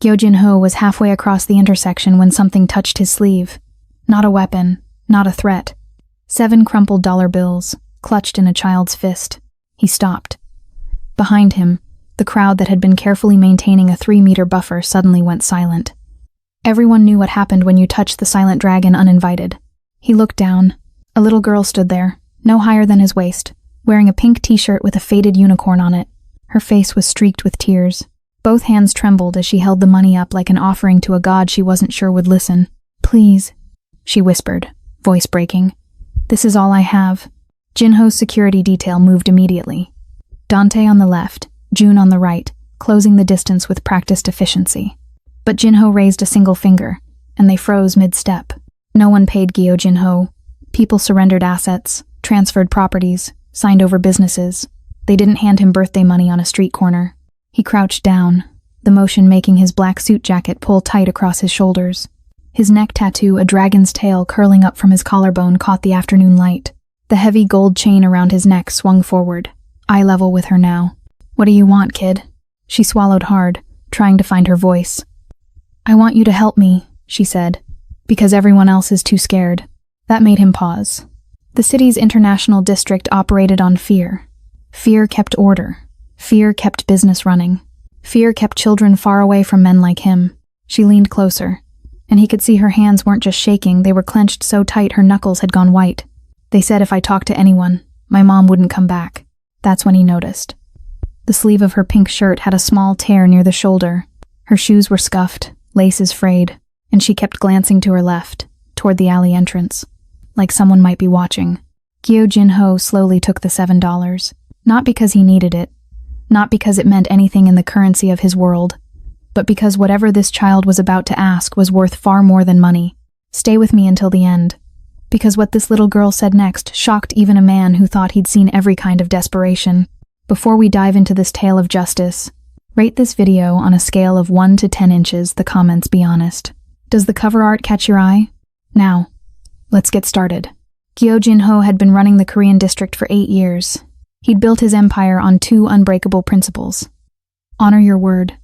Jinho was halfway across the intersection when something touched his sleeve. Not a weapon, not a threat. 7 crumpled dollar bills, clutched in a child's fist. He stopped. Behind him, the crowd that had been carefully maintaining a 3-meter buffer suddenly went silent. Everyone knew what happened when you touched the silent dragon uninvited. He looked down. A little girl stood there, no higher than his waist, wearing a pink t-shirt with a faded unicorn on it. Her face was streaked with tears. Both hands trembled as she held the money up like an offering to a god she wasn't sure would listen. "Please," she whispered, voice breaking. "This is all I have." Jinho's security detail moved immediately. Dante on the left, June on the right, closing the distance with practiced efficiency. But Jinho raised a single finger, and they froze mid-step. No one paid Jinho. People surrendered assets, transferred properties, signed over businesses. They didn't hand him birthday money on a street corner. He crouched down, the motion making his black suit jacket pull tight across his shoulders. His neck tattoo, a dragon's tail curling up from his collarbone, caught the afternoon light. The heavy gold chain around his neck swung forward, eye level with her now. "What do you want, kid?" She swallowed hard, trying to find her voice. "I want you to help me," she said, "because everyone else is too scared." That made him pause. The city's international district operated on fear. Fear kept order. Fear kept business running. Fear kept children far away from men like him. She leaned closer, and he could see her hands weren't just shaking, they were clenched so tight her knuckles had gone white. "They said if I talked to anyone, my mom wouldn't come back." That's when he noticed. The sleeve of her pink shirt had a small tear near the shoulder. Her shoes were scuffed, laces frayed, and she kept glancing to her left, toward the alley entrance, like someone might be watching. Jinho slowly took the $7, not because he needed it, not because it meant anything in the currency of his world, but because whatever this child was about to ask was worth far more than money. "Stay with me until the end." Because what this little girl said next shocked even a man who thought he'd seen every kind of desperation. Before we dive into this tale of justice, rate this video on a scale of 1 to 10 inches, the comments be honest. Does the cover art catch your eye? Now, let's get started. Jinho had been running the Korean district for 8 years. He'd built his empire on 2 unbreakable principles. Honor your word,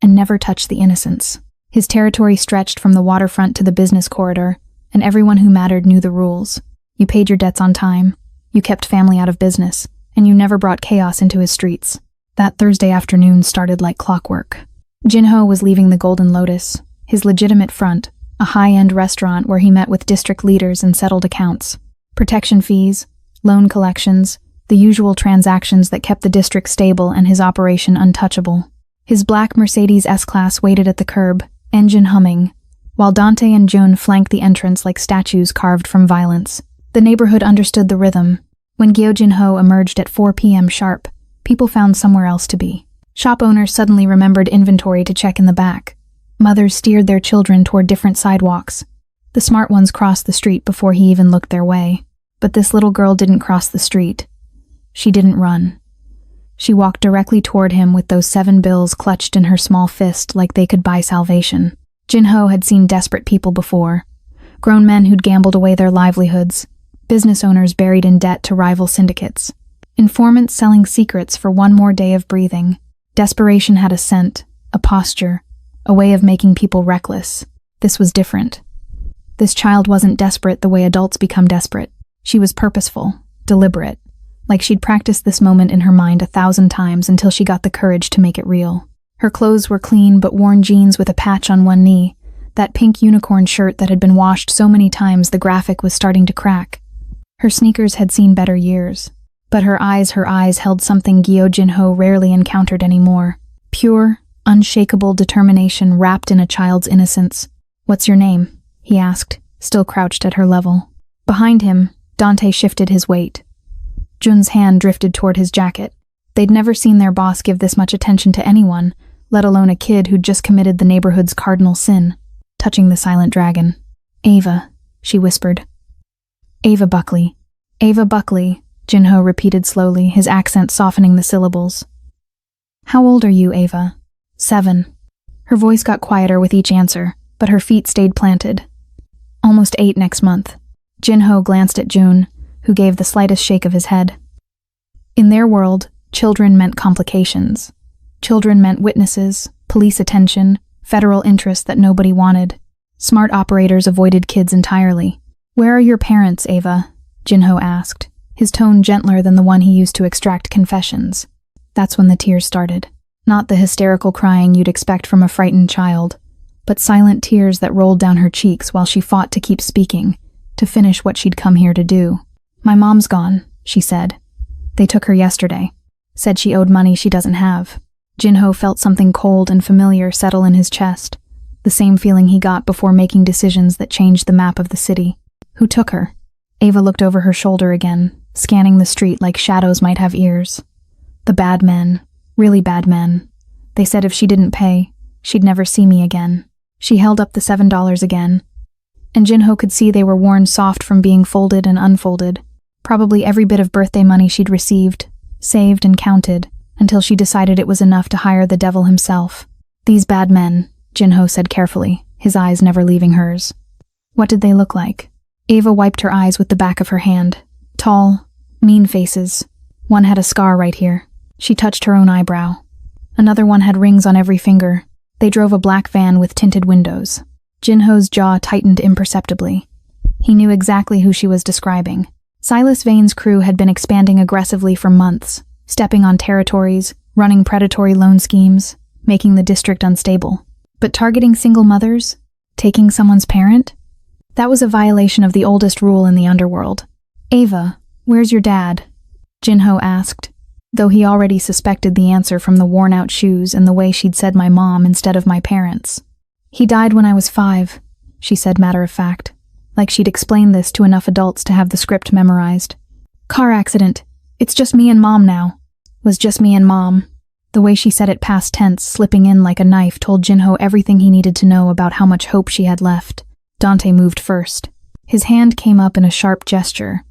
and never touch the innocents. His territory stretched from the waterfront to the business corridor, and everyone who mattered knew the rules. You paid your debts on time, you kept family out of business, and you never brought chaos into his streets. That Thursday afternoon started like clockwork. Jinho was leaving the Golden Lotus, his legitimate front, a high-end restaurant where he met with district leaders and settled accounts. Protection fees, loan collections, the usual transactions that kept the district stable and his operation untouchable. His black Mercedes S-Class waited at the curb, engine humming, while Dante and June flanked the entrance like statues carved from violence. The neighborhood understood the rhythm. When Jinho emerged at 4 p.m. sharp, people found somewhere else to be. Shop owners suddenly remembered inventory to check in the back. Mothers steered their children toward different sidewalks. The smart ones crossed the street before he even looked their way. But this little girl didn't cross the street. She didn't run. She walked directly toward him with those 7 bills clutched in her small fist like they could buy salvation. Jinho had seen desperate people before. Grown men who'd gambled away their livelihoods. Business owners buried in debt to rival syndicates. Informants selling secrets for one more day of breathing. Desperation had a scent, a posture, a way of making people reckless. This was different. This child wasn't desperate the way adults become desperate. She was purposeful, deliberate, like she'd practiced this moment in her mind 1,000 times until she got the courage to make it real. Her clothes were clean but worn jeans with a patch on one knee, that pink unicorn shirt that had been washed so many times the graphic was starting to crack. Her sneakers had seen better years, but her eyes held something Jinho rarely encountered anymore. Pure, unshakable determination wrapped in a child's innocence. "What's your name?" he asked, still crouched at her level. Behind him, Dante shifted his weight. Jun's hand drifted toward his jacket. They'd never seen their boss give this much attention to anyone, let alone a kid who'd just committed the neighborhood's cardinal sin, touching the silent dragon. "Ava," she whispered. "Ava Buckley." "Ava Buckley," Jinho repeated slowly, his accent softening the syllables. "How old are you, Ava?" 7. Her voice got quieter with each answer, but her feet stayed planted. "Almost 8 next month." Jinho glanced at June, who gave the slightest shake of his head. In their world, children meant complications. Children meant witnesses, police attention, Federal interests that nobody wanted. Smart operators avoided kids entirely. "Where are your parents, Ava?" Jinho asked, his tone gentler than the one he used to extract confessions. That's when the tears started. Not the hysterical crying you'd expect from a frightened child, but silent tears that rolled down her cheeks while she fought to keep speaking, to finish what she'd come here to do. "My mom's gone," she said. "They took her yesterday. Said she owed money she doesn't have." Jinho felt something cold and familiar settle in his chest, the same feeling he got before making decisions that changed the map of the city. "Who took her?" Ava looked over her shoulder again, scanning the street like shadows might have ears. "The bad men. Really bad men. They said if she didn't pay, she'd never see me again." She held up the $7 again, and Jinho could see they were worn soft from being folded and unfolded. Probably every bit of birthday money she'd received, saved and counted, until she decided it was enough to hire the devil himself. "These bad men," Jinho said carefully, his eyes never leaving hers. "What did they look like?" Ava wiped her eyes with the back of her hand. Tall, mean faces. One had a scar right here. She touched her own eyebrow. Another one had rings on every finger. They drove a black van with tinted windows. Jinho's jaw tightened imperceptibly. He knew exactly who she was describing. Silas Vane's crew had been expanding aggressively for months, stepping on territories, running predatory loan schemes, making the district unstable. But targeting single mothers? Taking someone's parent? That was a violation of the oldest rule in the underworld. "Ava, where's your dad?" Jinho asked, though he already suspected the answer from the worn-out shoes and the way she'd said "my mom" instead of "my parents." "He died when I was 5, she said matter-of-fact, like she'd explained this to enough adults to have the script memorized. "Car accident. It's just me and Mom now." Was just me and Mom. The way she said it past tense, slipping in like a knife, told Jinho everything he needed to know about how much hope she had left. Dante moved first. His hand came up in a sharp gesture,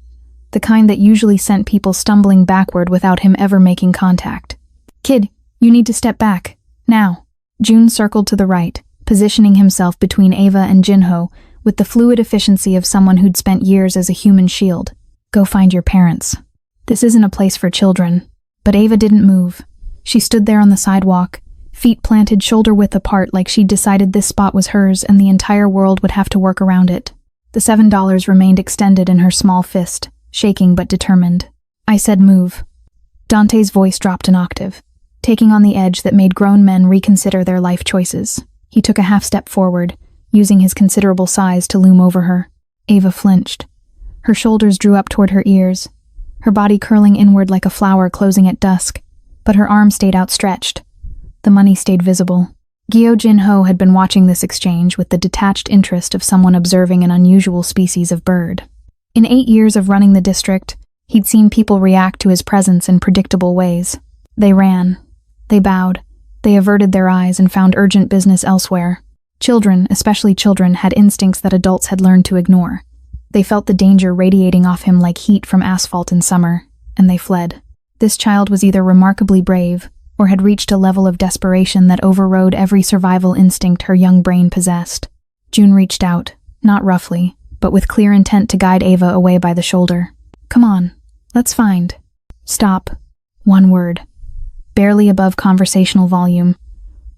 the kind that usually sent people stumbling backward without him ever making contact. "Kid, you need to step back. Now." June circled to the right, positioning himself between Ava and Jinho with the fluid efficiency of someone who'd spent years as a human shield. "Go find your parents. This isn't a place for children." But Ava didn't move. She stood there on the sidewalk, feet planted shoulder-width apart like she'd decided this spot was hers and the entire world would have to work around it. The $7 remained extended in her small fist, shaking but determined. "I said move." Dante's voice dropped an octave, taking on the edge that made grown men reconsider their life choices. He took a half step forward, using his considerable size to loom over her. Ava flinched. Her shoulders drew up toward her ears, her body curling inward like a flower closing at dusk, but her arm stayed outstretched. The money stayed visible. Jinho had been watching this exchange with the detached interest of someone observing an unusual species of bird. In 8 years of running the district, he'd seen people react to his presence in predictable ways. They ran. They bowed. They averted their eyes and found urgent business elsewhere. Children, especially children, had instincts that adults had learned to ignore. They felt the danger radiating off him like heat from asphalt in summer, and they fled. This child was either remarkably brave, or had reached a level of desperation that overrode every survival instinct her young brain possessed. June reached out, not roughly, but with clear intent to guide Ava away by the shoulder. "Come on, let's find." "Stop." One word. Barely above conversational volume,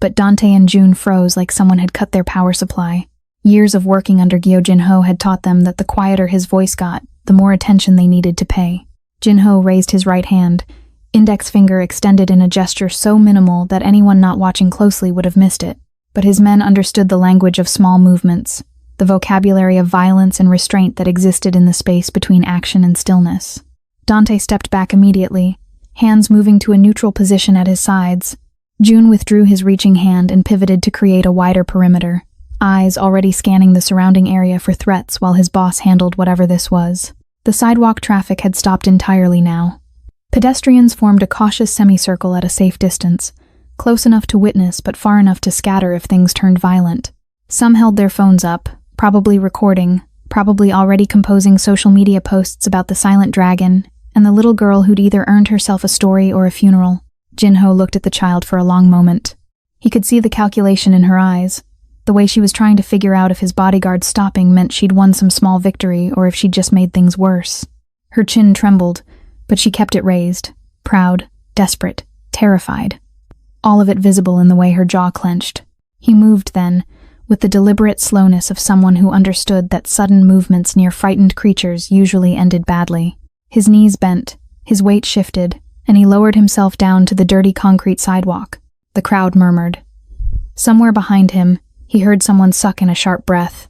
but Dante and June froze like someone had cut their power supply. Years of working under Jinho had taught them that the quieter his voice got, the more attention they needed to pay. Jinho raised his right hand, index finger extended in a gesture so minimal that anyone not watching closely would have missed it. But his men understood the language of small movements, the vocabulary of violence and restraint that existed in the space between action and stillness. Dante stepped back immediately, hands moving to a neutral position at his sides. June withdrew his reaching hand and pivoted to create a wider perimeter, eyes already scanning the surrounding area for threats while his boss handled whatever this was. The sidewalk traffic had stopped entirely now. Pedestrians formed a cautious semicircle at a safe distance, close enough to witness but far enough to scatter if things turned violent. Some held their phones up, probably recording, probably already composing social media posts about the silent dragon and the little girl who'd either earned herself a story or a funeral. Jinho looked at the child for a long moment. He could see the calculation in her eyes, the way she was trying to figure out if his bodyguard stopping meant she'd won some small victory or if she'd just made things worse. Her chin trembled, but she kept it raised, proud, desperate, terrified. All of it visible in the way her jaw clenched. He moved then, with the deliberate slowness of someone who understood that sudden movements near frightened creatures usually ended badly. His knees bent, his weight shifted, and he lowered himself down to the dirty concrete sidewalk. The crowd murmured. Somewhere behind him, he heard someone suck in a sharp breath.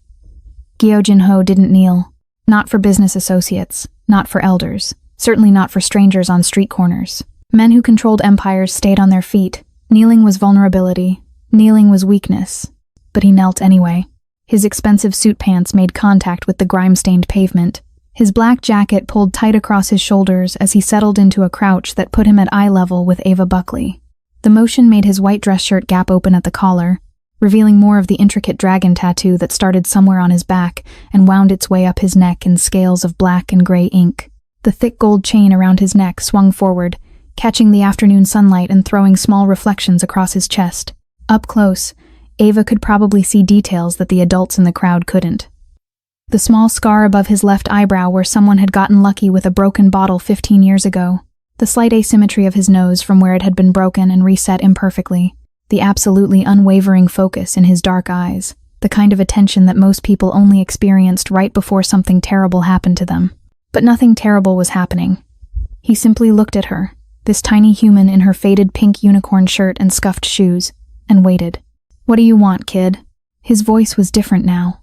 Jinho didn't kneel. Not for business associates, not for elders, certainly not for strangers on street corners. Men who controlled empires stayed on their feet. Kneeling was vulnerability. Kneeling was weakness. But he knelt anyway. His expensive suit pants made contact with the grime-stained pavement. His black jacket pulled tight across his shoulders as he settled into a crouch that put him at eye level with Ava Buckley. The motion made his white dress shirt gap open at the collar, revealing more of the intricate dragon tattoo that started somewhere on his back and wound its way up his neck in scales of black and gray ink. The thick gold chain around his neck swung forward, catching the afternoon sunlight and throwing small reflections across his chest. Up close, Ava could probably see details that the adults in the crowd couldn't. The small scar above his left eyebrow where someone had gotten lucky with a broken bottle 15 years ago. The slight asymmetry of his nose from where it had been broken and reset imperfectly. The absolutely unwavering focus in his dark eyes. The kind of attention that most people only experienced right before something terrible happened to them. But nothing terrible was happening. He simply looked at her, this tiny human in her faded pink unicorn shirt and scuffed shoes, and waited. "What do you want, kid?" His voice was different now.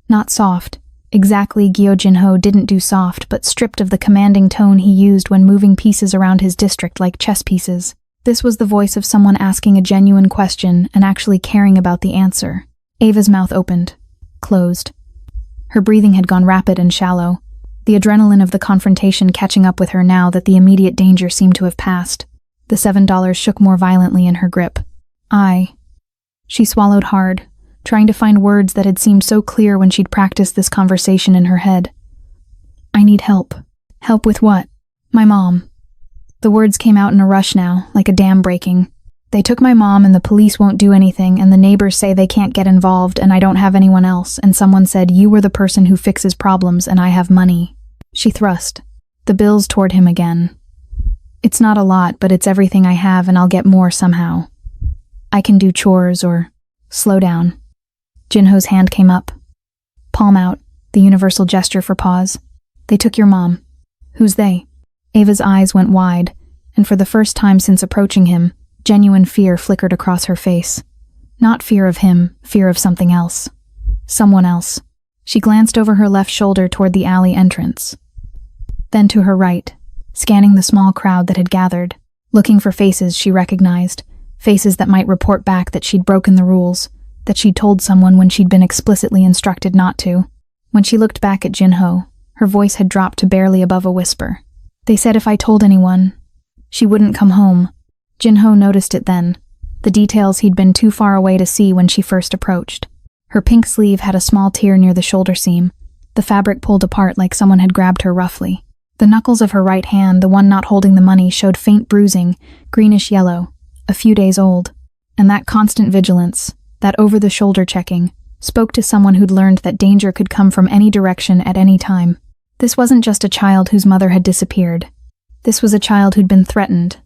Not soft. Exactly, Jinho didn't do soft, but stripped of the commanding tone he used when moving pieces around his district like chess pieces. This was the voice of someone asking a genuine question and actually caring about the answer. Ava's mouth opened, closed. Her breathing had gone rapid and shallow, the adrenaline of the confrontation catching up with her now that the immediate danger seemed to have passed. The $7 shook more violently in her grip. She swallowed hard, trying to find words that had seemed so clear when she'd practiced this conversation in her head. "I need help." "Help with what?" "My mom." The words came out in a rush now, like a dam breaking. "They took my mom and the police won't do anything and the neighbors say they can't get involved and I don't have anyone else and someone said you were the person who fixes problems and I have money." She thrust, the bills toward him again. "It's not a lot, but it's everything I have and I'll get more somehow. I can do chores or..." "Slow down." Jinho's hand came up. Palm out, the universal gesture for pause. "They took your mom." "Who's they?" Ava's eyes went wide, and for the first time since approaching him, genuine fear flickered across her face. Not fear of him, fear of something else. Someone else. She glanced over her left shoulder toward the alley entrance. Then to her right, scanning the small crowd that had gathered, looking for faces she recognized, faces that might report back that she'd broken the rules, that she'd told someone when she'd been explicitly instructed not to. When she looked back at Jinho, her voice had dropped to barely above a whisper. "They said if I told anyone, she wouldn't come home." Jinho noticed it then, the details he'd been too far away to see when she first approached. Her pink sleeve had a small tear near the shoulder seam, the fabric pulled apart like someone had grabbed her roughly. The knuckles of her right hand, the one not holding the money, showed faint bruising, greenish yellow, a few days old. And that constant vigilance, that over-the-shoulder checking, spoke to someone who'd learned that danger could come from any direction at any time. This wasn't just a child whose mother had disappeared. This was a child who'd been threatened,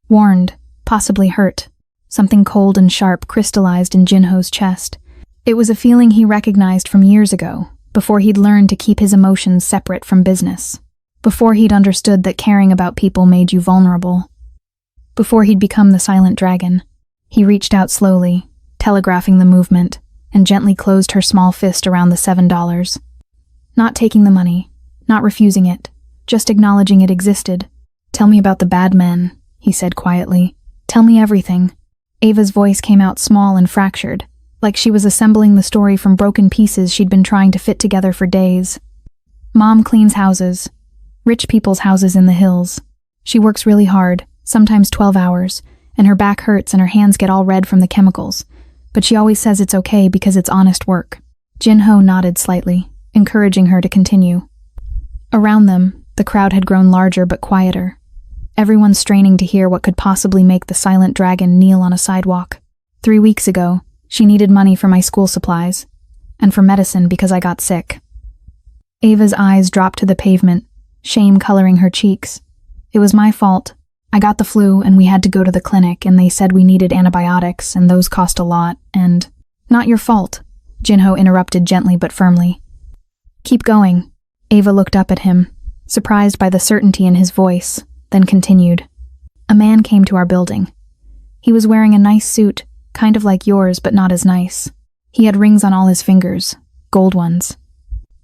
warned, possibly hurt. Something cold and sharp crystallized in Jinho's chest. It was a feeling he recognized from years ago, before he'd learned to keep his emotions separate from business. Before he'd understood that caring about people made you vulnerable. Before he'd become the silent dragon. He reached out slowly, telegraphing the movement, and gently closed her small fist around the $7. Not taking the money, not refusing it, just acknowledging it existed. "Tell me about the bad men," he said quietly. "Tell me everything." Ava's voice came out small and fractured, like she was assembling the story from broken pieces she'd been trying to fit together for days. "Mom cleans houses. Rich people's houses in the hills. She works really hard, sometimes 12 hours, and her back hurts and her hands get all red from the chemicals. But she always says it's okay because it's honest work." Jinho nodded slightly, encouraging her to continue. Around them, the crowd had grown larger but quieter. Everyone straining to hear what could possibly make the silent dragon kneel on a sidewalk. 3 weeks ago, she needed money for my school supplies, and for medicine because I got sick. Ava's eyes dropped to the pavement, shame coloring her cheeks. "It was my fault. I got the flu and we had to go to the clinic and they said we needed antibiotics and those cost a lot and... Not your fault, Jinho interrupted gently but firmly. Keep going. Ava looked up at him, surprised by the certainty in his voice, then continued. A man came to our building. He was wearing a nice suit, kind of like yours but not as nice. He had rings on all his fingers, gold ones.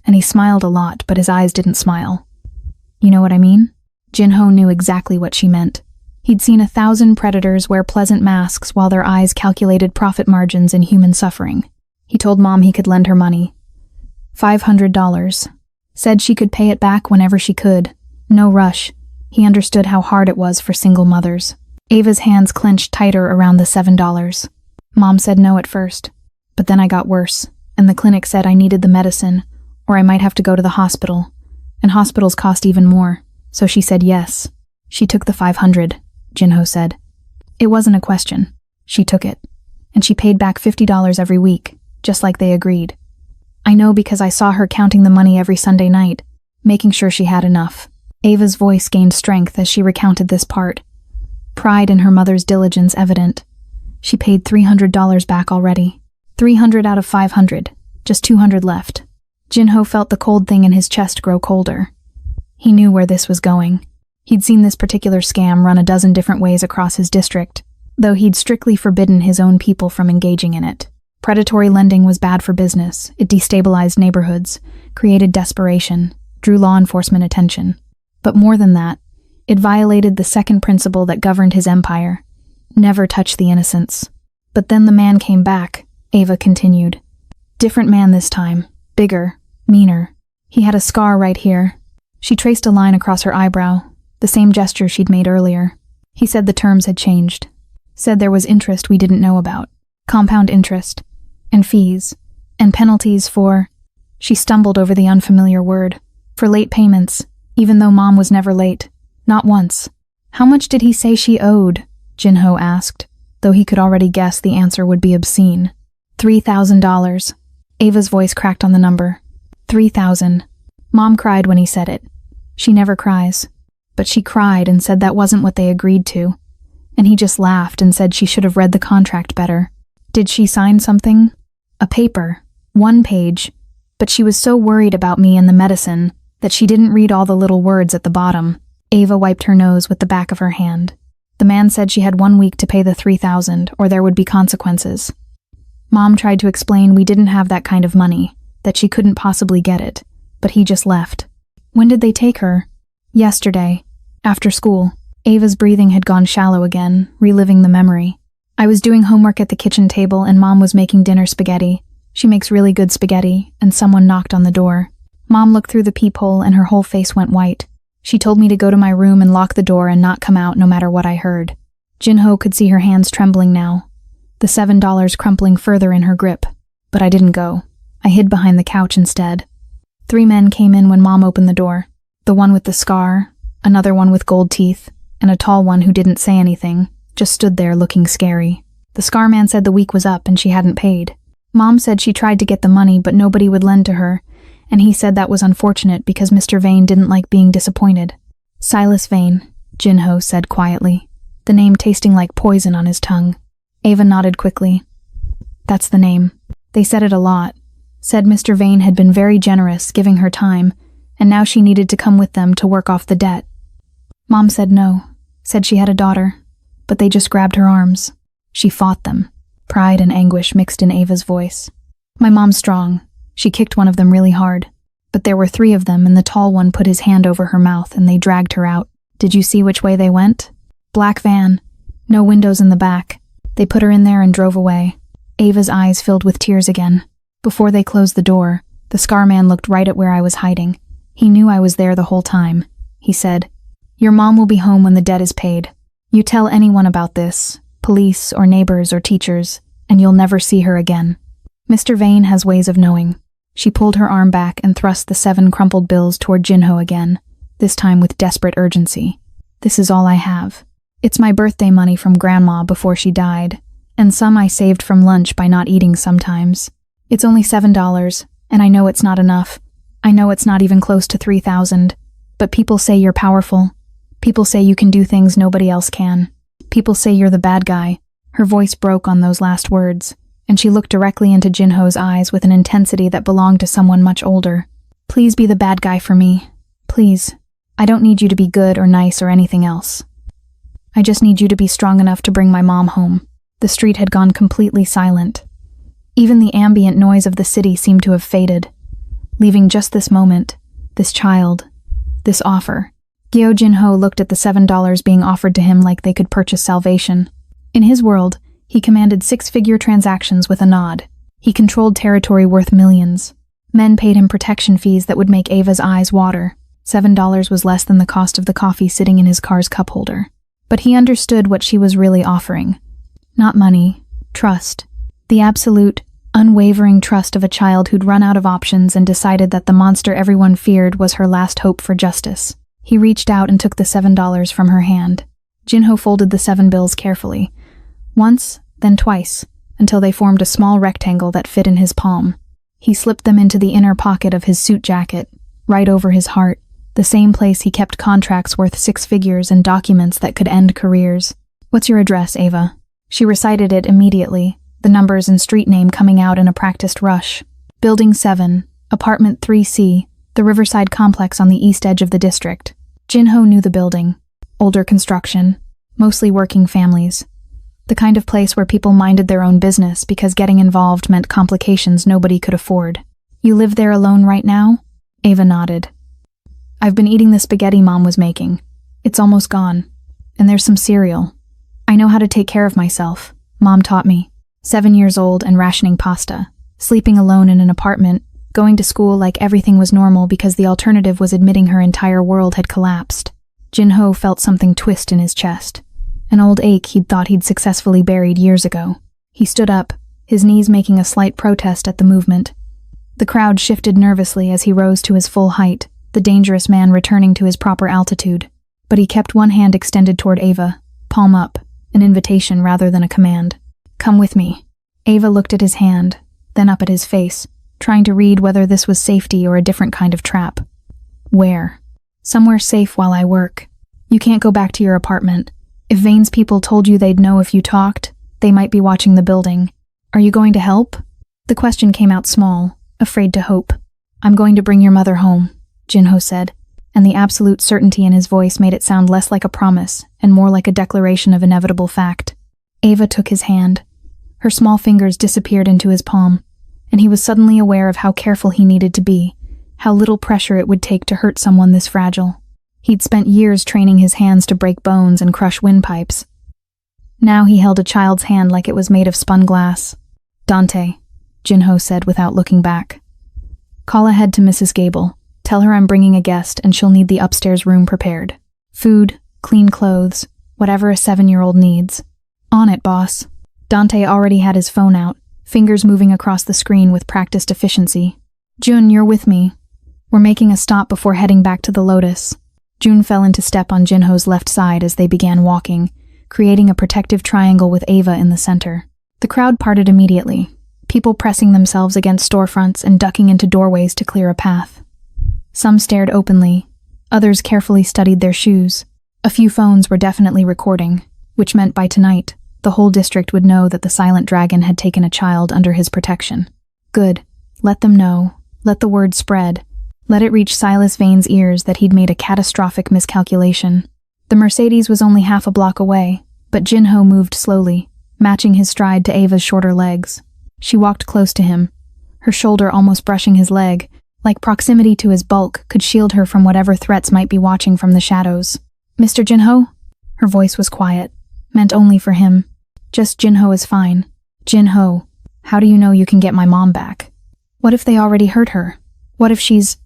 And he smiled a lot, but his eyes didn't smile. You know what I mean? Jinho knew exactly what she meant. He'd seen 1,000 predators wear pleasant masks while their eyes calculated profit margins in human suffering. He told Mom he could lend her money. $500. Said she could pay it back whenever she could. No rush. He understood how hard it was for single mothers. Ava's hands clenched tighter around the $7. Mom said no at first. But then I got worse, and the clinic said I needed the medicine, or I might have to go to the hospital. And hospitals cost even more, so she said yes. She took the $500. Jinho said. It wasn't a question. She took it. And she paid back $50 every week, just like they agreed. I know because I saw her counting the money every Sunday night, making sure she had enough. Ava's voice gained strength as she recounted this part. Pride in her mother's diligence evident. She paid $300 back already. 300 out of 500. Just 200 left. Jinho felt the cold thing in his chest grow colder. He knew where this was going. He'd seen this particular scam run a dozen different ways across his district, though he'd strictly forbidden his own people from engaging in it. Predatory lending was bad for business. It destabilized neighborhoods, created desperation, drew law enforcement attention. But more than that, it violated the second principle that governed his empire: never touch the innocents. But then the man came back, Ava continued. Different man this time, bigger, meaner. He had a scar right here. She traced a line across her eyebrow, the same gesture she'd made earlier. He said the terms had changed. Said there was interest we didn't know about. Compound interest. And fees. And penalties for... She stumbled over the unfamiliar word. For late payments, even though Mom was never late. Not once. How much did he say she owed? Jinho asked, though he could already guess the answer would be obscene. $3,000. Ava's voice cracked on the number. 3,000. Mom cried when he said it. She never cries. But she cried and said that wasn't what they agreed to. And he just laughed and said she should have read the contract better. Did she sign something? A paper. 1 page. But she was so worried about me and the medicine that she didn't read all the little words at the bottom. Ava wiped her nose with the back of her hand. The man said she had 1 week to pay the 3,000 or there would be consequences. Mom tried to explain we didn't have that kind of money, that she couldn't possibly get it, but he just left. When did they take her? Yesterday. After school. Ava's breathing had gone shallow again, reliving the memory. I was doing homework at the kitchen table and Mom was making dinner spaghetti. She makes really good spaghetti, and someone knocked on the door. Mom looked through the peephole and her whole face went white. She told me to go to my room and lock the door and not come out no matter what I heard. Jinho could see her hands trembling now, the $7 crumpling further in her grip. But I didn't go. I hid behind the couch instead. 3 men came in when Mom opened the door. The one with the scar, another one with gold teeth, and a tall one who didn't say anything, just stood there looking scary. The scar man said the week was up and she hadn't paid. Mom said she tried to get the money but nobody would lend to her, and he said that was unfortunate because Mr. Vain didn't like being disappointed. Silas Vain, Jinho said quietly, the name tasting like poison on his tongue. Ava nodded quickly. That's the name. They said it a lot. Said Mr. Vain had been very generous, giving her time, and now she needed to come with them to work off the debt. Mom said no, said she had a daughter, but they just grabbed her arms. She fought them. Pride and anguish mixed in Ava's voice. My mom's strong. She kicked one of them really hard. But there were 3 of them and the tall one put his hand over her mouth and they dragged her out. Did you see which way they went? Black van. No windows in the back. They put her in there and drove away. Ava's eyes filled with tears again. Before they closed the door, the scar man looked right at where I was hiding. He knew I was there the whole time. He said, Your mom will be home when the debt is paid. You tell anyone about this, police or neighbors or teachers, and you'll never see her again. Mr. Vain has ways of knowing. She pulled her arm back and thrust the 7 crumpled bills toward Jinho again, this time with desperate urgency. This is all I have. It's my birthday money from Grandma before she died, and some I saved from lunch by not eating sometimes. It's only $7, and I know it's not enough. I know it's not even close to 3,000, but people say you're powerful. People say you can do things nobody else can. People say you're the bad guy. Her voice broke on those last words, and she looked directly into Jinho's eyes with an intensity that belonged to someone much older. Please be the bad guy for me. Please. I don't need you to be good or nice or anything else. I just need you to be strong enough to bring my mom home. The street had gone completely silent. Even the ambient noise of the city seemed to have faded, leaving just this moment, this child, this offer. Gyo Jinho looked at the $7 being offered to him like they could purchase salvation. In his world, he commanded six-figure transactions with a nod. He controlled territory worth millions. Men paid him protection fees that would make Ava's eyes water. $7 was less than the cost of the coffee sitting in his car's cup holder. But he understood what she was really offering. Not money, trust. The absolute, unwavering trust of a child who'd run out of options and decided that the monster everyone feared was her last hope for justice. He reached out and took the $7 from her hand. Jinho folded the 7 bills carefully. Once, then twice, until they formed a small rectangle that fit in his palm. He slipped them into the inner pocket of his suit jacket, right over his heart, the same place he kept contracts worth 6 figures and documents that could end careers. What's your address, Ava? She recited it immediately, the numbers and street name coming out in a practiced rush. Building 7, Apartment 3C, the Riverside complex on the east edge of the district. Jinho knew the building. Older construction, mostly working families. The kind of place where people minded their own business because getting involved meant complications nobody could afford. You live there alone right now? Ava nodded. I've been eating the spaghetti Mom was making. It's almost gone. And there's some cereal. I know how to take care of myself. Mom taught me. 7 years old and rationing pasta. Sleeping alone in an apartment. Going to school like everything was normal because the alternative was admitting her entire world had collapsed. Jinho felt something twist in his chest. An old ache he'd thought he'd successfully buried years ago. He stood up, his knees making a slight protest at the movement. The crowd shifted nervously as he rose to his full height, the dangerous man returning to his proper altitude. But he kept one hand extended toward Ava, palm up, an invitation rather than a command. Come with me. Ava looked at his hand, then up at his face, trying to read whether this was safety or a different kind of trap. Where? Somewhere safe while I work. You can't go back to your apartment. If Vane's people told you they'd know if you talked, they might be watching the building. Are you going to help? The question came out small, afraid to hope. I'm going to bring your mother home, Jinho said, and the absolute certainty in his voice made it sound less like a promise and more like a declaration of inevitable fact. Ava took his hand. Her small fingers disappeared into his palm, and he was suddenly aware of how careful he needed to be, how little pressure it would take to hurt someone this fragile. He'd spent years training his hands to break bones and crush windpipes. Now he held a child's hand like it was made of spun glass. Dante, Jinho said without looking back. Call ahead to Mrs. Gable. Tell her I'm bringing a guest and she'll need the upstairs room prepared. Food, clean clothes, whatever a 7-year-old needs. On it, boss. Dante already had his phone out, fingers moving across the screen with practiced efficiency. Jun, you're with me. We're making a stop before heading back to the Lotus. Jun fell into step on Jinho's left side as they began walking, creating a protective triangle with Ava in the center. The crowd parted immediately, people pressing themselves against storefronts and ducking into doorways to clear a path. Some stared openly, others carefully studied their shoes. A few phones were definitely recording, which meant by tonight, the whole district would know that the silent dragon had taken a child under his protection. Good. Let them know. Let the word spread. Let it reach Silas Vane's ears that he'd made a catastrophic miscalculation. The Mercedes was only half a block away, but Jinho moved slowly, matching his stride to Ava's shorter legs. She walked close to him, her shoulder almost brushing his leg, like proximity to his bulk could shield her from whatever threats might be watching from the shadows. Mr. Jinho? Her voice was quiet, meant only for him. Just Jinho is fine. Jinho, how do you know you can get my mom back? What if they already hurt her? What if she's...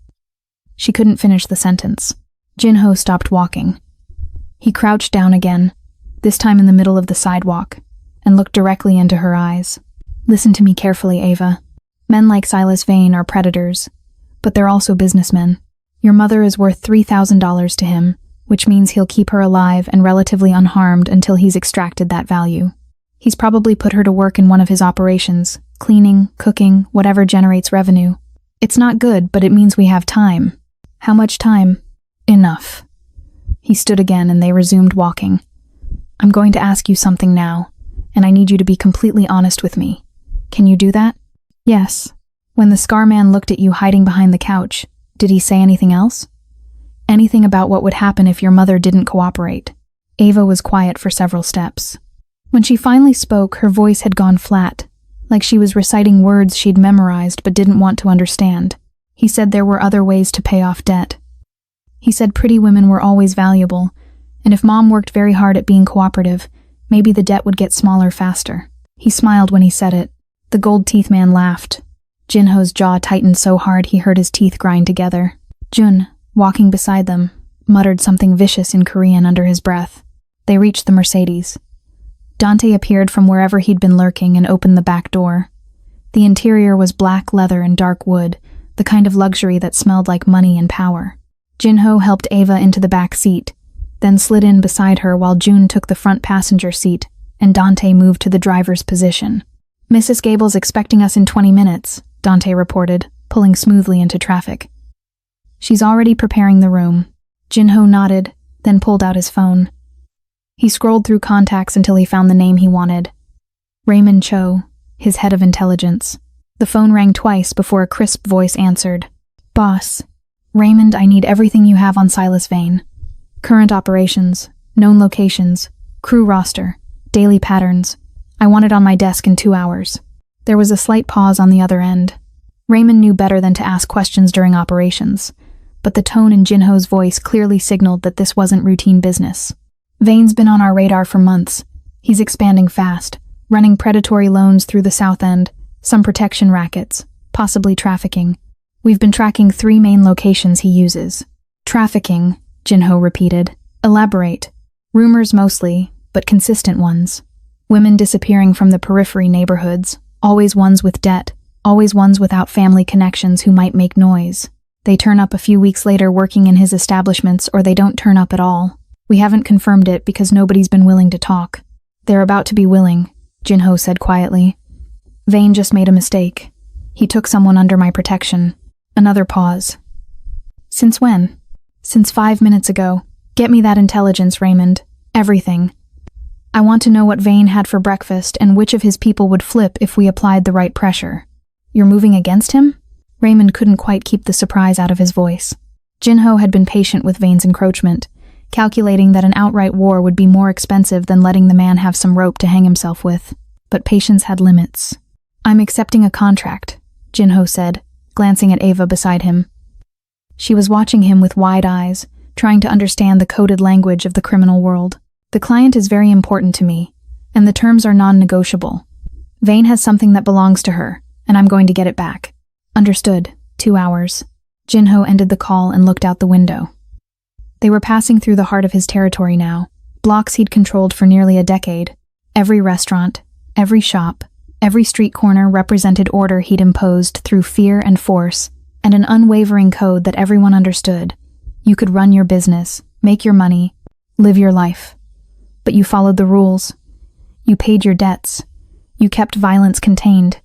She couldn't finish the sentence. Jinho stopped walking. He crouched down again, this time in the middle of the sidewalk, and looked directly into her eyes. Listen to me carefully, Ava. Men like Silas Vane are predators, but they're also businessmen. Your mother is worth $3,000 to him, which means he'll keep her alive and relatively unharmed until he's extracted that value. He's probably put her to work in one of his operations, cleaning, cooking, whatever generates revenue. It's not good, but it means we have time. How much time? Enough. He stood again and they resumed walking. I'm going to ask you something now, and I need you to be completely honest with me. Can you do that? Yes. When the scar man looked at you hiding behind the couch, did he say anything else? Anything about what would happen if your mother didn't cooperate? Ava was quiet for several steps. When she finally spoke, her voice had gone flat, like she was reciting words she'd memorized but didn't want to understand. He said there were other ways to pay off debt. He said pretty women were always valuable, and if Mom worked very hard at being cooperative, maybe the debt would get smaller faster. He smiled when he said it. The gold teeth man laughed. Jinho's jaw tightened so hard he heard his teeth grind together. Jun, walking beside them, muttered something vicious in Korean under his breath. They reached the Mercedes. Dante appeared from wherever he'd been lurking and opened the back door. The interior was black leather and dark wood, the kind of luxury that smelled like money and power. Jinho helped Ava into the back seat, then slid in beside her while Jun took the front passenger seat and Dante moved to the driver's position. Mrs. Gable's expecting us in 20 minutes, Dante reported, pulling smoothly into traffic. She's already preparing the room. Jinho nodded, then pulled out his phone. He scrolled through contacts until he found the name he wanted. Raymond Cho, his head of intelligence. The phone rang twice before a crisp voice answered. Boss. Raymond, I need everything you have on Silas Vain. Current operations, known locations, crew roster, daily patterns. I want it on my desk in 2 hours. There was a slight pause on the other end. Raymond knew better than to ask questions during operations, but the tone in Jinho's voice clearly signaled that this wasn't routine business. Vain's been on our radar for months. He's expanding fast, running predatory loans through the South End, some protection rackets, possibly trafficking. We've been tracking 3 main locations he uses. Trafficking, Jinho repeated. Elaborate. Rumors mostly, but consistent ones. Women disappearing from the periphery neighborhoods, always ones with debt, always ones without family connections who might make noise. They turn up a few weeks later working in his establishments, or they don't turn up at all. We haven't confirmed it because nobody's been willing to talk. They're about to be willing, Jinho said quietly. Vain just made a mistake. He took someone under my protection. Another pause. Since when? Since 5 minutes ago. Get me that intelligence, Raymond. Everything. I want to know what Vain had for breakfast and which of his people would flip if we applied the right pressure. You're moving against him? Raymond couldn't quite keep the surprise out of his voice. Jinho had been patient with Vain's encroachment, calculating that an outright war would be more expensive than letting the man have some rope to hang himself with. But patience had limits. I'm accepting a contract, Jinho said, glancing at Ava beside him. She was watching him with wide eyes, trying to understand the coded language of the criminal world. The client is very important to me, and the terms are non-negotiable. Vain has something that belongs to her, and I'm going to get it back. Understood. 2 hours. Jinho ended the call and looked out the window. They were passing through the heart of his territory now, blocks he'd controlled for nearly a decade. Every restaurant, every shop, every street corner represented order he'd imposed through fear and force, and an unwavering code that everyone understood. You could run your business, make your money, live your life. But you followed the rules. You paid your debts. You kept violence contained.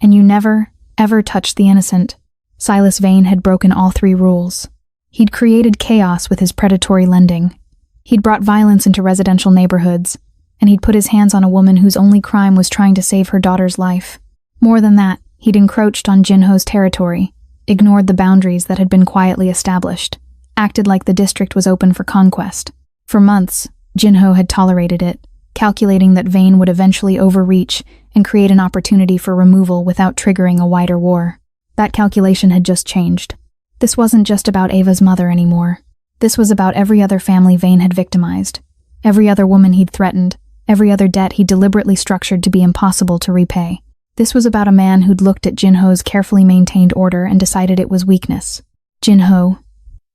And you never, ever touched the innocent. Silas Vain had broken all 3 rules. He'd created chaos with his predatory lending. He'd brought violence into residential neighborhoods, and he'd put his hands on a woman whose only crime was trying to save her daughter's life. More than that, he'd encroached on Jinho's territory, ignored the boundaries that had been quietly established, acted like the district was open for conquest. For months, Jinho had tolerated it, calculating that Vain would eventually overreach and create an opportunity for removal without triggering a wider war. That calculation had just changed. This wasn't just about Ava's mother anymore. This was about every other family Vain had victimized, every other woman he'd threatened, every other debt he deliberately structured to be impossible to repay. This was about a man who'd looked at Jinho's carefully maintained order and decided it was weakness. Jinho.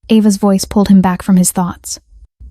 Ava's voice pulled him back from his thoughts.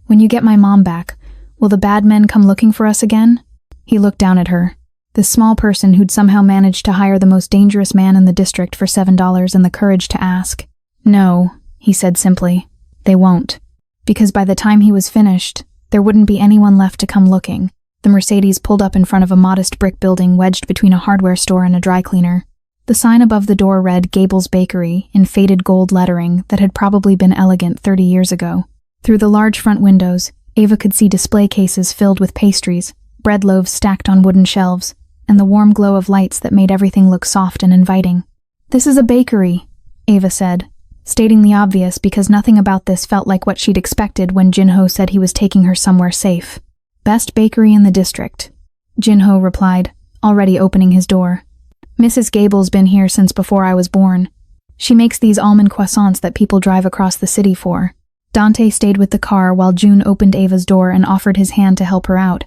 When you get my mom back, will the bad men come looking for us again? He looked down at her. This small person who'd somehow managed to hire the most dangerous man in the district for $7 and the courage to ask. No, he said simply. They won't. Because by the time he was finished, there wouldn't be anyone left to come looking. The Mercedes pulled up in front of a modest brick building wedged between a hardware store and a dry cleaner. The sign above the door read Gable's Bakery in faded gold lettering that had probably been elegant 30 years ago. Through the large front windows, Ava could see display cases filled with pastries, bread loaves stacked on wooden shelves, and the warm glow of lights that made everything look soft and inviting. "This is a bakery," Ava said, stating the obvious because nothing about this felt like what she'd expected when Jinho said he was taking her somewhere safe. "Best bakery in the district," Jinho replied, already opening his door. "Mrs. Gable's been here since before I was born. She makes these almond croissants that people drive across the city for." Dante stayed with the car while June opened Ava's door and offered his hand to help her out.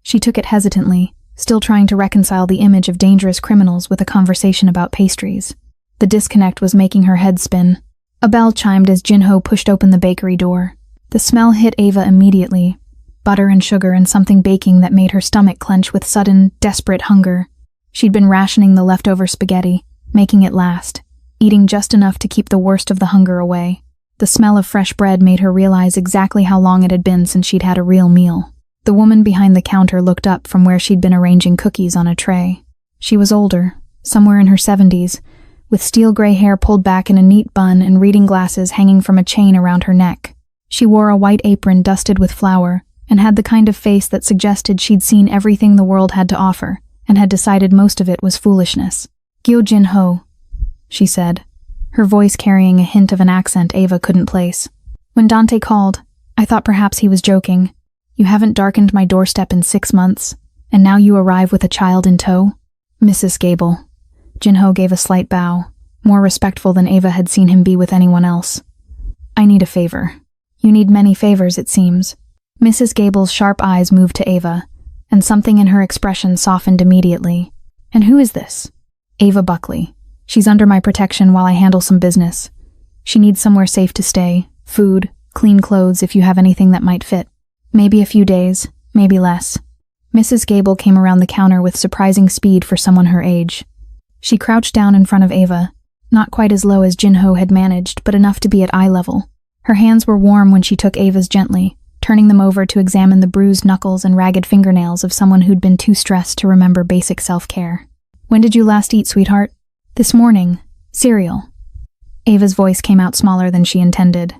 She took it hesitantly, still trying to reconcile the image of dangerous criminals with a conversation about pastries. The disconnect was making her head spin. A bell chimed as Jinho pushed open the bakery door. The smell hit Ava immediately. Butter and sugar and something baking that made her stomach clench with sudden, desperate hunger. She'd been rationing the leftover spaghetti, making it last, eating just enough to keep the worst of the hunger away. The smell of fresh bread made her realize exactly how long it had been since she'd had a real meal. The woman behind the counter looked up from where she'd been arranging cookies on a tray. She was older, somewhere in her 70s, with steel gray hair pulled back in a neat bun and reading glasses hanging from a chain around her neck. She wore a white apron dusted with flour and had the kind of face that suggested she'd seen everything the world had to offer and had decided most of it was foolishness. "Gyo Jinho," she said, her voice carrying a hint of an accent Ava couldn't place. "When Dante called, I thought perhaps he was joking. You haven't darkened my doorstep in 6 months, and now you arrive with a child in tow?" "Mrs. Gable." Jinho gave a slight bow, more respectful than Ava had seen him be with anyone else. "I need a favor." "You need many favors, it seems." Mrs. Gable's sharp eyes moved to Ava, and something in her expression softened immediately. "And who is this?" "Ava Buckley. She's under my protection while I handle some business. She needs somewhere safe to stay, food, clean clothes if you have anything that might fit. Maybe a few days, maybe less." Mrs. Gable came around the counter with surprising speed for someone her age. She crouched down in front of Ava, not quite as low as Jinho had managed, but enough to be at eye level. Her hands were warm when she took Ava's gently, turning them over to examine the bruised knuckles and ragged fingernails of someone who'd been too stressed to remember basic self-care. "When did you last eat, sweetheart?" "This morning. Cereal." Ava's voice came out smaller than she intended.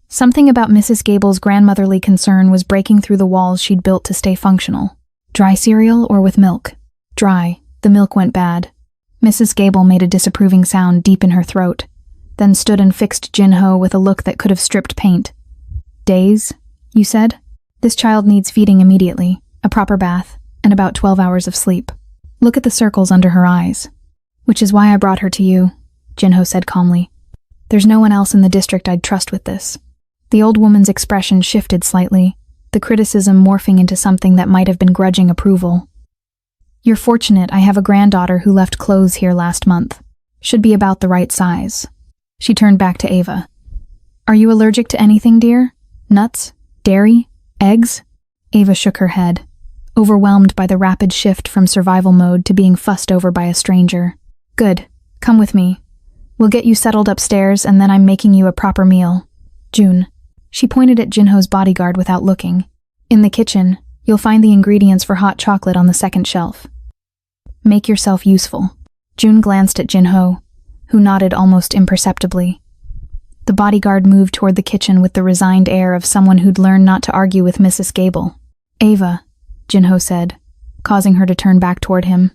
Something about Mrs. Gable's grandmotherly concern was breaking through the walls she'd built to stay functional. "Dry cereal or with milk?" "Dry. The milk went bad." Mrs. Gable made a disapproving sound deep in her throat, then stood and fixed Jinho with a look that could have stripped paint. "Days, you said? This child needs feeding immediately, a proper bath, and about 12 hours of sleep. Look at the circles under her eyes." "Which is why I brought her to you," Jinho said calmly. "There's no one else in the district I'd trust with this." The old woman's expression shifted slightly, the criticism morphing into something that might have been grudging approval. "You're fortunate I have a granddaughter who left clothes here last month. Should be about the right size." She turned back to Ava. "Are you allergic to anything, dear? Nuts? Dairy? Eggs?" Ava shook her head, overwhelmed by the rapid shift from survival mode to being fussed over by a stranger. "Good. Come with me. We'll get you settled upstairs and then I'm making you a proper meal. June." She pointed at Jinho's bodyguard without looking. "In the kitchen, you'll find the ingredients for hot chocolate on the second shelf. Make yourself useful." June glanced at Jinho, who nodded almost imperceptibly. The bodyguard moved toward the kitchen with the resigned air of someone who'd learned not to argue with Mrs. Gable. "Ava," Jinho said, causing her to turn back toward him.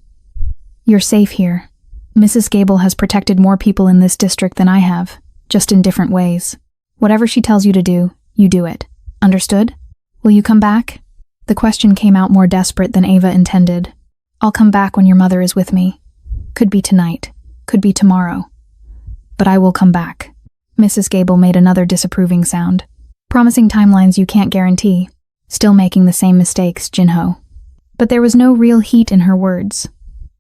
"You're safe here. Mrs. Gable has protected more people in this district than I have, just in different ways. Whatever she tells you to do, you do it. Understood? Will you come back?" The question came out more desperate than Ava intended. "I'll come back when your mother is with me. Could be tonight, could be tomorrow. But I will come back." Mrs. Gable made another disapproving sound. "Promising timelines you can't guarantee. Still making the same mistakes, Jinho." But there was no real heat in her words.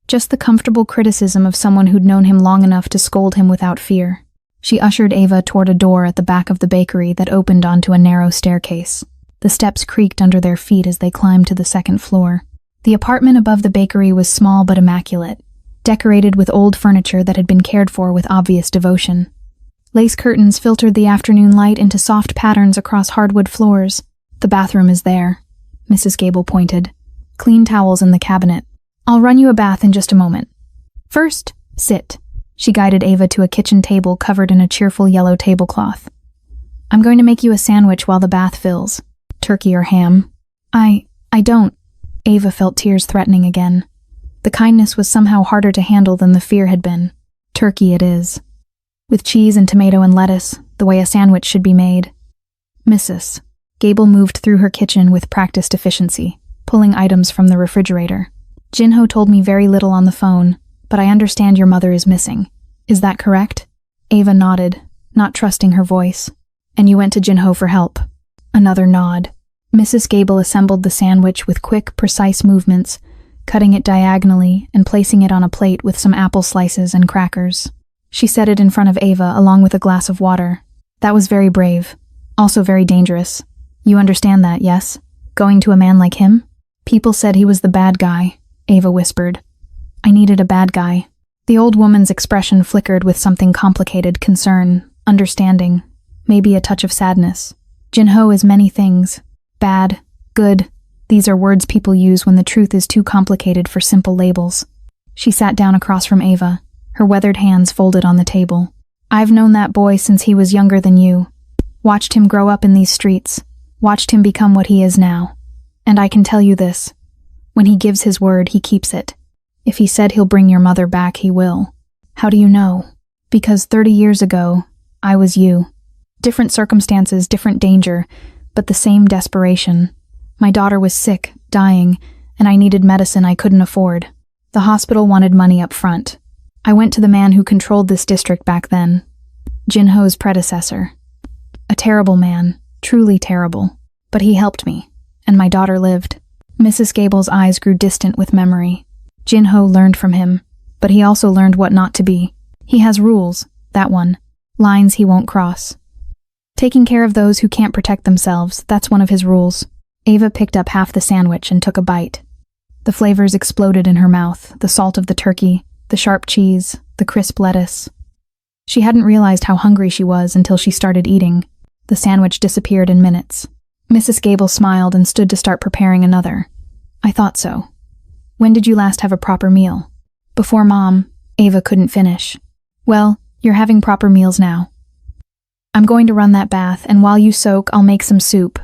Just the comfortable criticism of someone who'd known him long enough to scold him without fear. She ushered Ava toward a door at the back of the bakery that opened onto a narrow staircase. The steps creaked under their feet as they climbed to the second floor. The apartment above the bakery was small but immaculate, decorated with old furniture that had been cared for with obvious devotion. Lace curtains filtered the afternoon light into soft patterns across hardwood floors. "The bathroom is there," Mrs. Gable pointed. "Clean towels in the cabinet. I'll run you a bath in just a moment. First, sit." She guided Ava to a kitchen table covered in a cheerful yellow tablecloth. I'm going to make you a sandwich while the bath fills. Turkey or ham? I don't. Ava felt tears threatening again. The kindness was somehow harder to handle than the fear had been. Turkey it is. With cheese and tomato and lettuce, the way a sandwich should be made. Mrs. Gable moved through her kitchen with practiced efficiency, pulling items from the refrigerator. Jinho told me very little on the phone, but I understand your mother is missing. Is that correct? Ava nodded, not trusting her voice. And you went to Jinho for help. Another nod. Mrs. Gable assembled the sandwich with quick, precise movements, cutting it diagonally and placing it on a plate with some apple slices and crackers. She set it in front of Ava along with a glass of water. That was very brave. Also very dangerous. You understand that, yes? Going to a man like him? People said he was the bad guy, Ava whispered. I needed a bad guy. The old woman's expression flickered with something complicated: concern, understanding, maybe a touch of sadness. Jinho is many things. Bad, good. These are words people use when the truth is too complicated for simple labels. She sat down across from Ava, her weathered hands folded on the table. I've known that boy since he was younger than you. Watched him grow up in these streets. Watched him become what he is now. And I can tell you this. When he gives his word, he keeps it. If he said he'll bring your mother back, he will. How do you know? Because 30 years ago, I was you. Different circumstances, different danger, but the same desperation. My daughter was sick, dying, and I needed medicine I couldn't afford. The hospital wanted money up front. I went to the man who controlled this district back then. Jinho's predecessor. A terrible man, truly terrible. But he helped me, and my daughter lived. Mrs. Gable's eyes grew distant with memory. Jinho learned from him, but he also learned what not to be. He has rules, that one. Lines he won't cross. Taking care of those who can't protect themselves, that's one of his rules. Ava picked up half the sandwich and took a bite. The flavors exploded in her mouth, the salt of the turkey, the sharp cheese, the crisp lettuce. She hadn't realized how hungry she was until she started eating. The sandwich disappeared in minutes. Mrs. Gable smiled and stood to start preparing another. I thought so. When did you last have a proper meal? Before Mom. Ava couldn't finish. Well, you're having proper meals now. I'm going to run that bath, and while you soak, I'll make some soup.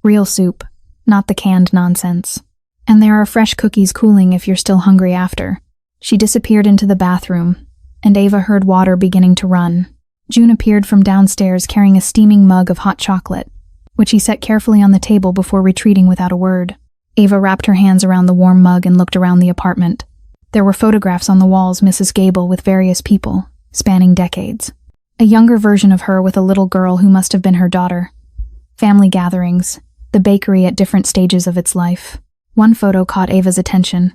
Real soup, not the canned nonsense. And there are fresh cookies cooling if you're still hungry after. She disappeared into the bathroom, and Ava heard water beginning to run. June appeared from downstairs carrying a steaming mug of hot chocolate, which he set carefully on the table before retreating without a word. Ava wrapped her hands around the warm mug and looked around the apartment. There were photographs on the walls, Mrs. Gable with various people, spanning decades. A younger version of her with a little girl who must have been her daughter. Family gatherings, the bakery at different stages of its life. One photo caught Ava's attention.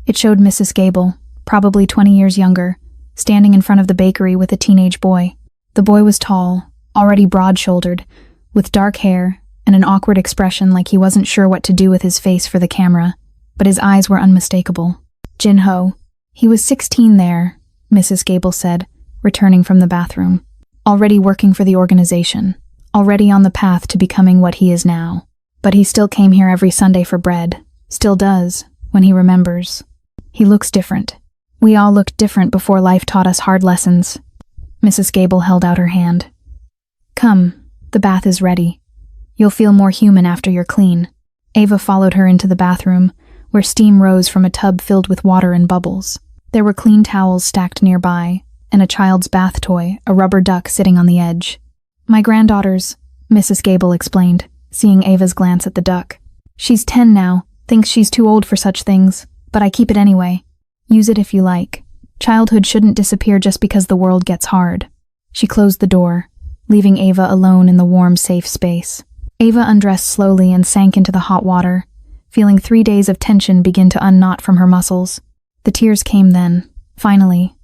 It showed Mrs. Gable, probably 20 years younger, standing in front of the bakery with a teenage boy. The boy was tall, already broad-shouldered, with dark hair and an awkward expression like he wasn't sure what to do with his face for the camera, but his eyes were unmistakable. Jinho. He was 16 there, Mrs. Gable said, returning from the bathroom. Already working for the organization. Already on the path to becoming what he is now. But he still came here every Sunday for bread. Still does, when he remembers. He looks different. We all looked different before life taught us hard lessons. Mrs. Gable held out her hand. Come, the bath is ready. You'll feel more human after you're clean. Ava followed her into the bathroom, where steam rose from a tub filled with water and bubbles. There were clean towels stacked nearby, and a child's bath toy, a rubber duck sitting on the edge. My granddaughter's, Mrs. Gable explained, seeing Ava's glance at the duck. She's 10 now, thinks she's too old for such things, but I keep it anyway. Use it if you like. Childhood shouldn't disappear just because the world gets hard. She closed the door, leaving Ava alone in the warm, safe space. Ava undressed slowly and sank into the hot water, feeling 3 days of tension begin to unknot from her muscles. The tears came then, finally.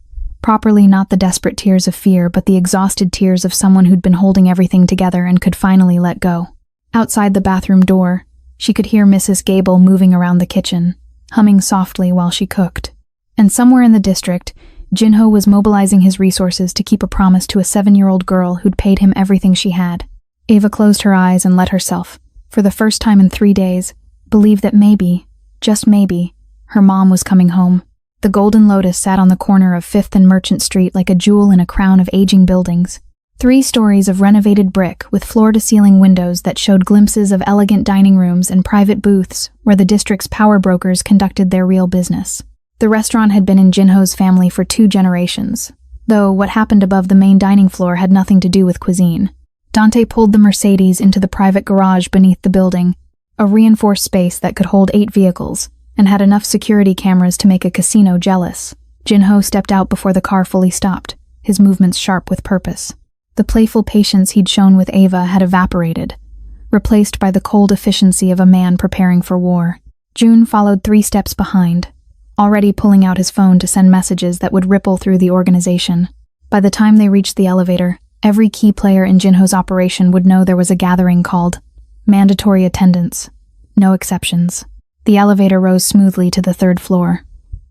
Properly not the desperate tears of fear, but the exhausted tears of someone who'd been holding everything together and could finally let go. Outside the bathroom door, she could hear Mrs. Gable moving around the kitchen, humming softly while she cooked. And somewhere in the district, Jinho was mobilizing his resources to keep a promise to a 7-year-old girl who'd paid him everything she had. Ava closed her eyes and let herself, for the first time in 3 days, believe that maybe, just maybe, her mom was coming home. The Golden Lotus sat on the corner of 5th and Merchant Street like a jewel in a crown of aging buildings. 3 stories of renovated brick with floor-to-ceiling windows that showed glimpses of elegant dining rooms and private booths where the district's power brokers conducted their real business. The restaurant had been in Jinho's family for 2 generations, though what happened above the main dining floor had nothing to do with cuisine. Dante pulled the Mercedes into the private garage beneath the building, a reinforced space that could hold 8 vehicles, and had enough security cameras to make a casino jealous. Jinho stepped out before the car fully stopped, his movements sharp with purpose. The playful patience he'd shown with Ava had evaporated, replaced by the cold efficiency of a man preparing for war. June followed 3 steps behind, already pulling out his phone to send messages that would ripple through the organization. By the time they reached the elevator, every key player in Jinho's operation would know there was a gathering called mandatory attendance. No exceptions. The elevator rose smoothly to the 3rd floor,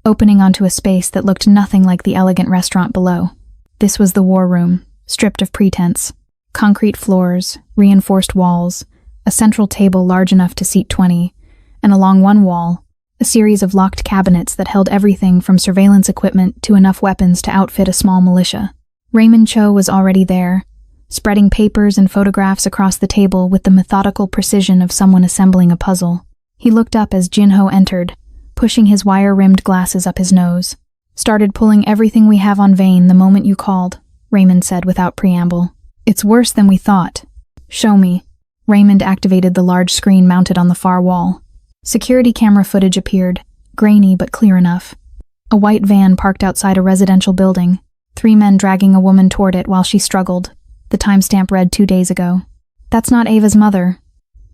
opening onto a space that looked nothing like the elegant restaurant below. This was the war room, stripped of pretense. Concrete floors, reinforced walls, a central table large enough to seat 20, and along one wall, a series of locked cabinets that held everything from surveillance equipment to enough weapons to outfit a small militia. Raymond Cho was already there, spreading papers and photographs across the table with the methodical precision of someone assembling a puzzle. He looked up as Jinho entered, pushing his wire-rimmed glasses up his nose. "Started pulling everything we have on Vain the moment you called," Raymond said without preamble. "It's worse than we thought." "Show me." Raymond activated the large screen mounted on the far wall. Security camera footage appeared, grainy but clear enough. A white van parked outside a residential building, 3 men dragging a woman toward it while she struggled. The timestamp read 2 days ago. "That's not Ava's mother,"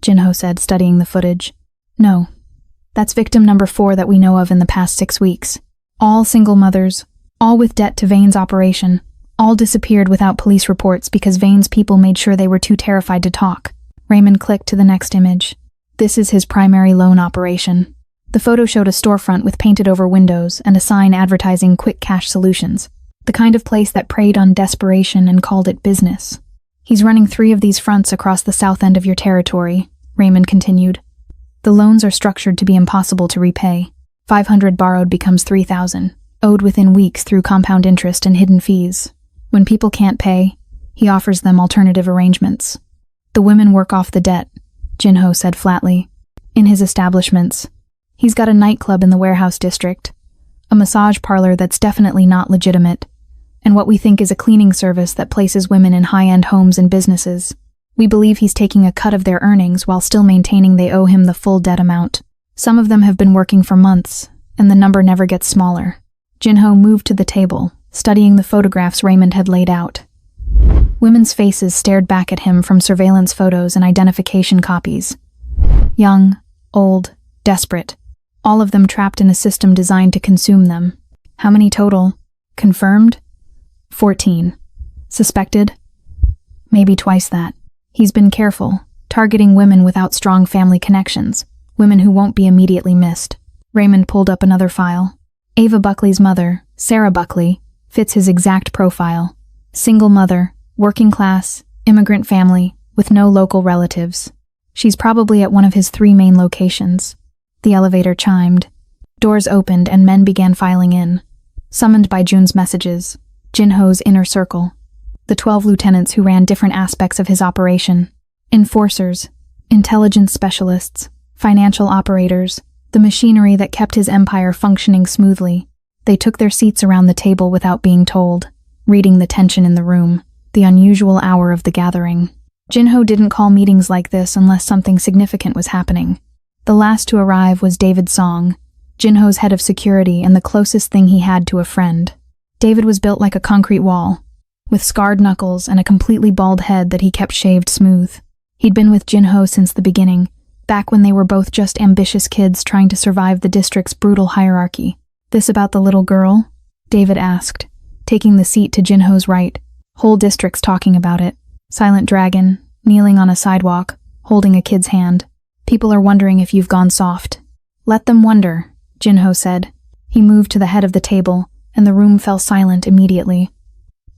Jinho said, studying the footage. "No. That's victim number 4 that we know of in the past 6 weeks. All single mothers, all with debt to Vain's operation. All disappeared without police reports because Vain's people made sure they were too terrified to talk." Raymond clicked to the next image. "This is his primary loan operation." The photo showed a storefront with painted-over windows and a sign advertising quick cash solutions, the kind of place that preyed on desperation and called it business. "He's running 3 of these fronts across the south end of your territory," Raymond continued. "The loans are structured to be impossible to repay. 500 borrowed becomes 3,000, owed within weeks through compound interest and hidden fees. When people can't pay, he offers them alternative arrangements. The women work off the debt," Jinho said flatly. "In his establishments. He's got a nightclub in the warehouse district, a massage parlor that's definitely not legitimate, and what we think is a cleaning service that places women in high-end homes and businesses. We believe he's taking a cut of their earnings while still maintaining they owe him the full debt amount. Some of them have been working for months, and the number never gets smaller." Jinho moved to the table, studying the photographs Raymond had laid out. Women's faces stared back at him from surveillance photos and identification copies. Young, old, desperate, all of them trapped in a system designed to consume them. "How many total? Confirmed?" 14. "Suspected?" "Maybe twice that. He's been careful, targeting women without strong family connections, women who won't be immediately missed." Raymond pulled up another file. Ava Buckley's mother, Sarah Buckley, fits his exact profile. Single mother, working class, immigrant family, with no local relatives. She's probably at one of his 3 main locations. The elevator chimed. Doors opened and men began filing in, summoned by June's messages, Jinho's inner circle. The 12 lieutenants who ran different aspects of his operation. Enforcers, intelligence specialists, financial operators, the machinery that kept his empire functioning smoothly. They took their seats around the table without being told, reading the tension in the room, the unusual hour of the gathering. Jinho didn't call meetings like this unless something significant was happening. The last to arrive was David Song, Jinho's head of security and the closest thing he had to a friend. David was built like a concrete wall, with scarred knuckles and a completely bald head that he kept shaved smooth. He'd been with Jinho since the beginning, back when they were both just ambitious kids trying to survive the district's brutal hierarchy. "This about the little girl?" David asked, taking the seat to Jinho's right. "Whole district's talking about it. Silent Dragon, kneeling on a sidewalk, holding a kid's hand. People are wondering if you've gone soft." "Let them wonder," Jinho said. He moved to the head of the table, and the room fell silent immediately.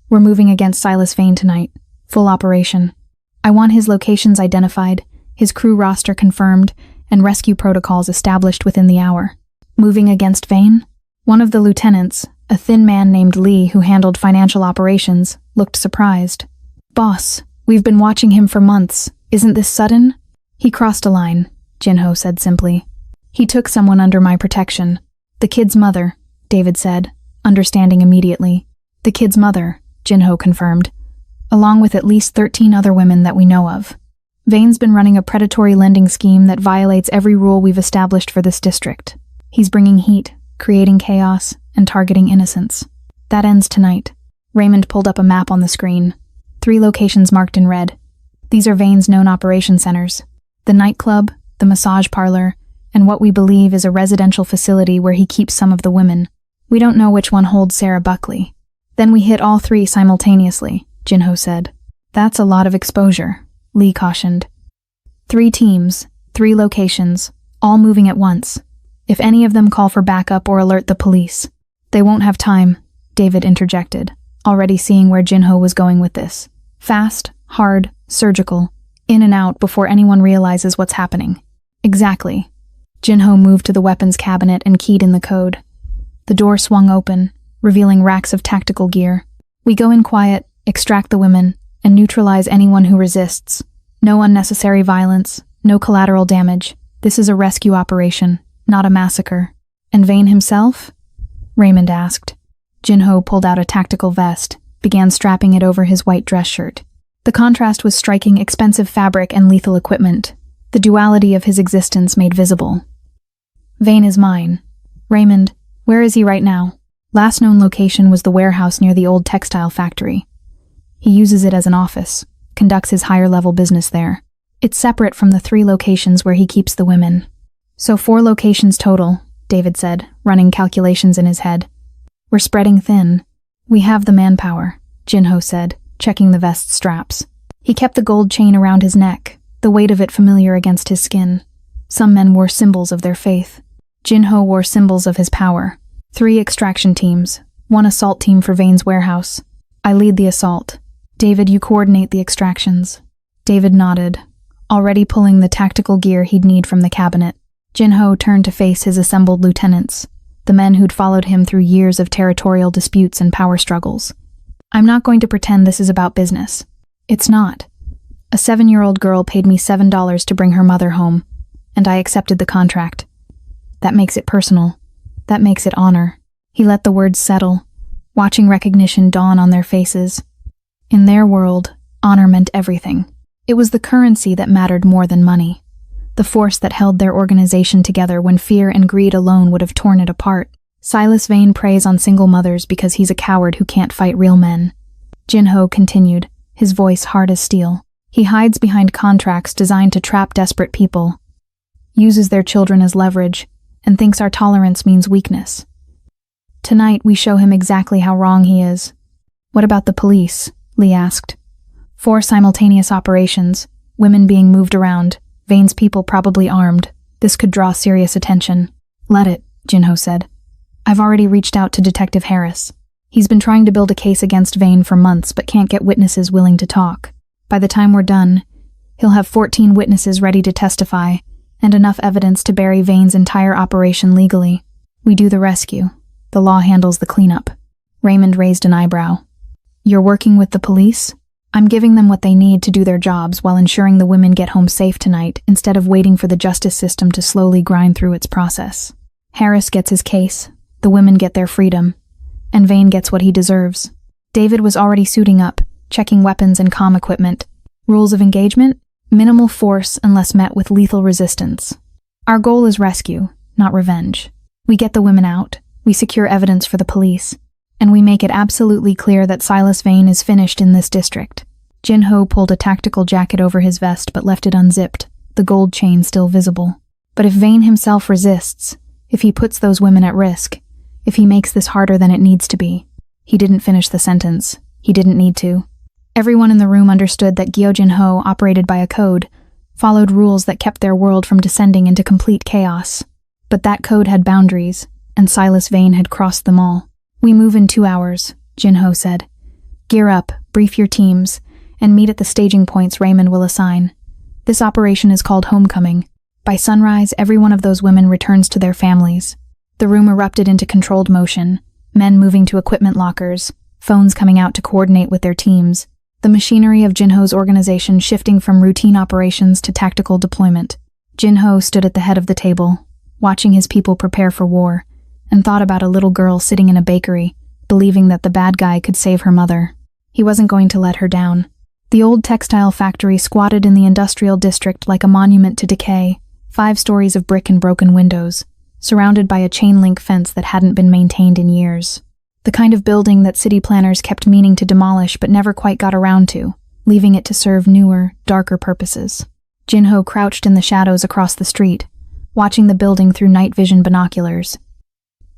"We're moving against Silas Vain tonight. Full operation. I want his locations identified, his crew roster confirmed, and rescue protocols established within the hour." "Moving against Vain?" One of the lieutenants, a thin man named Lee who handled financial operations, looked surprised. Boss, we've been watching him for months. Isn't this sudden? He crossed a line, Jinho said simply. He took someone under my protection. The kid's mother, David said, understanding immediately. The kid's mother, Jinho confirmed, along with at least 13 other women that we know of. Vain's been running a predatory lending scheme that violates every rule we've established for this district. He's bringing heat, creating chaos, and targeting innocents. That ends tonight. Raymond pulled up a map on the screen. 3 locations marked in red. These are Vain's known operation centers. The nightclub, the massage parlor, and what we believe is a residential facility where he keeps some of the women. We don't know which one holds Sarah Buckley. Then we hit all 3 simultaneously, Jinho said. That's a lot of exposure, Lee cautioned. 3 teams, 3 locations, all moving at once. If any of them call for backup or alert the police. They won't have time, David interjected, already seeing where Jinho was going with this. Fast, hard, surgical, in and out before anyone realizes what's happening. Exactly. Jinho moved to the weapons cabinet and keyed in the code. The door swung open, revealing racks of tactical gear. We go in quiet, extract the women, and neutralize anyone who resists. No unnecessary violence, no collateral damage. This is a rescue operation, not a massacre. And Vain himself? Raymond asked. Jinho pulled out a tactical vest, began strapping it over his white dress shirt. The contrast was striking expensive fabric and lethal equipment, the duality of his existence made visible. Vain is mine. Raymond, where is he right now? Last known location was the warehouse near the old textile factory. He uses it as an office, conducts his higher-level business there. It's separate from the 3 locations where he keeps the women. So 4 locations total, David said, running calculations in his head. We're spreading thin. We have the manpower, Jinho said, checking the vest straps. He kept the gold chain around his neck, the weight of it familiar against his skin. Some men wore symbols of their faith. Jinho wore symbols of his power. 3 extraction teams, 1 assault team for Vain's warehouse. I lead the assault. David, you coordinate the extractions. David nodded, already pulling the tactical gear he'd need from the cabinet. Jinho turned to face his assembled lieutenants, the men who'd followed him through years of territorial disputes and power struggles. I'm not going to pretend this is about business. It's not. A 7-year-old girl paid me $7 to bring her mother home, and I accepted the contract. That makes it personal. That makes it honor. He let the words settle, watching recognition dawn on their faces. In their world, honor meant everything. It was the currency that mattered more than money, the force that held their organization together when fear and greed alone would have torn it apart. Silas Vain preys on single mothers because he's a coward who can't fight real men. Jinho continued, his voice hard as steel. He hides behind contracts designed to trap desperate people, uses their children as leverage, and thinks our tolerance means weakness. Tonight, we show him exactly how wrong he is. What about the police? Lee asked. 4 simultaneous operations, women being moved around, Vain's people probably armed. This could draw serious attention. Let it, Jinho said. I've already reached out to Detective Harris. He's been trying to build a case against Vain for months but can't get witnesses willing to talk. By the time we're done, he'll have 14 witnesses ready to testify, and enough evidence to bury Vain's entire operation legally. We do the rescue. The law handles the cleanup. Raymond raised an eyebrow. You're working with the police? I'm giving them what they need to do their jobs while ensuring the women get home safe tonight instead of waiting for the justice system to slowly grind through its process. Harris gets his case, the women get their freedom, and Vain gets what he deserves. David was already suiting up, checking weapons and comm equipment. Rules of engagement? Minimal force unless met with lethal resistance. Our goal is rescue, not revenge. We get the women out, we secure evidence for the police, and we make it absolutely clear that Silas Vain is finished in this district. Jinho pulled a tactical jacket over his vest but left it unzipped, the gold chain still visible. But if Vain himself resists, if he puts those women at risk, if he makes this harder than it needs to be. He didn't finish the sentence. He didn't need to. Everyone in the room understood that Jinho operated by a code, followed rules that kept their world from descending into complete chaos. But that code had boundaries, and Silas Vain had crossed them all. We move in 2 hours, Jinho said. Gear up, brief your teams, and meet at the staging points Raymond will assign. This operation is called Homecoming. By sunrise, every one of those women returns to their families. The room erupted into controlled motion, men moving to equipment lockers, phones coming out to coordinate with their teams. the machinery of Jinho's organization shifting from routine operations to tactical deployment. Jinho stood at the head of the table, watching his people prepare for war, and thought about a little girl sitting in a bakery, believing that the bad guy could save her mother. He wasn't going to let her down. The old textile factory squatted in the industrial district like a monument to decay, 5 stories of brick and broken windows, surrounded by a chain-link fence that hadn't been maintained in years. The kind of building that city planners kept meaning to demolish but never quite got around to, leaving it to serve newer, darker purposes. Jinho crouched in the shadows across the street, watching the building through night vision binoculars.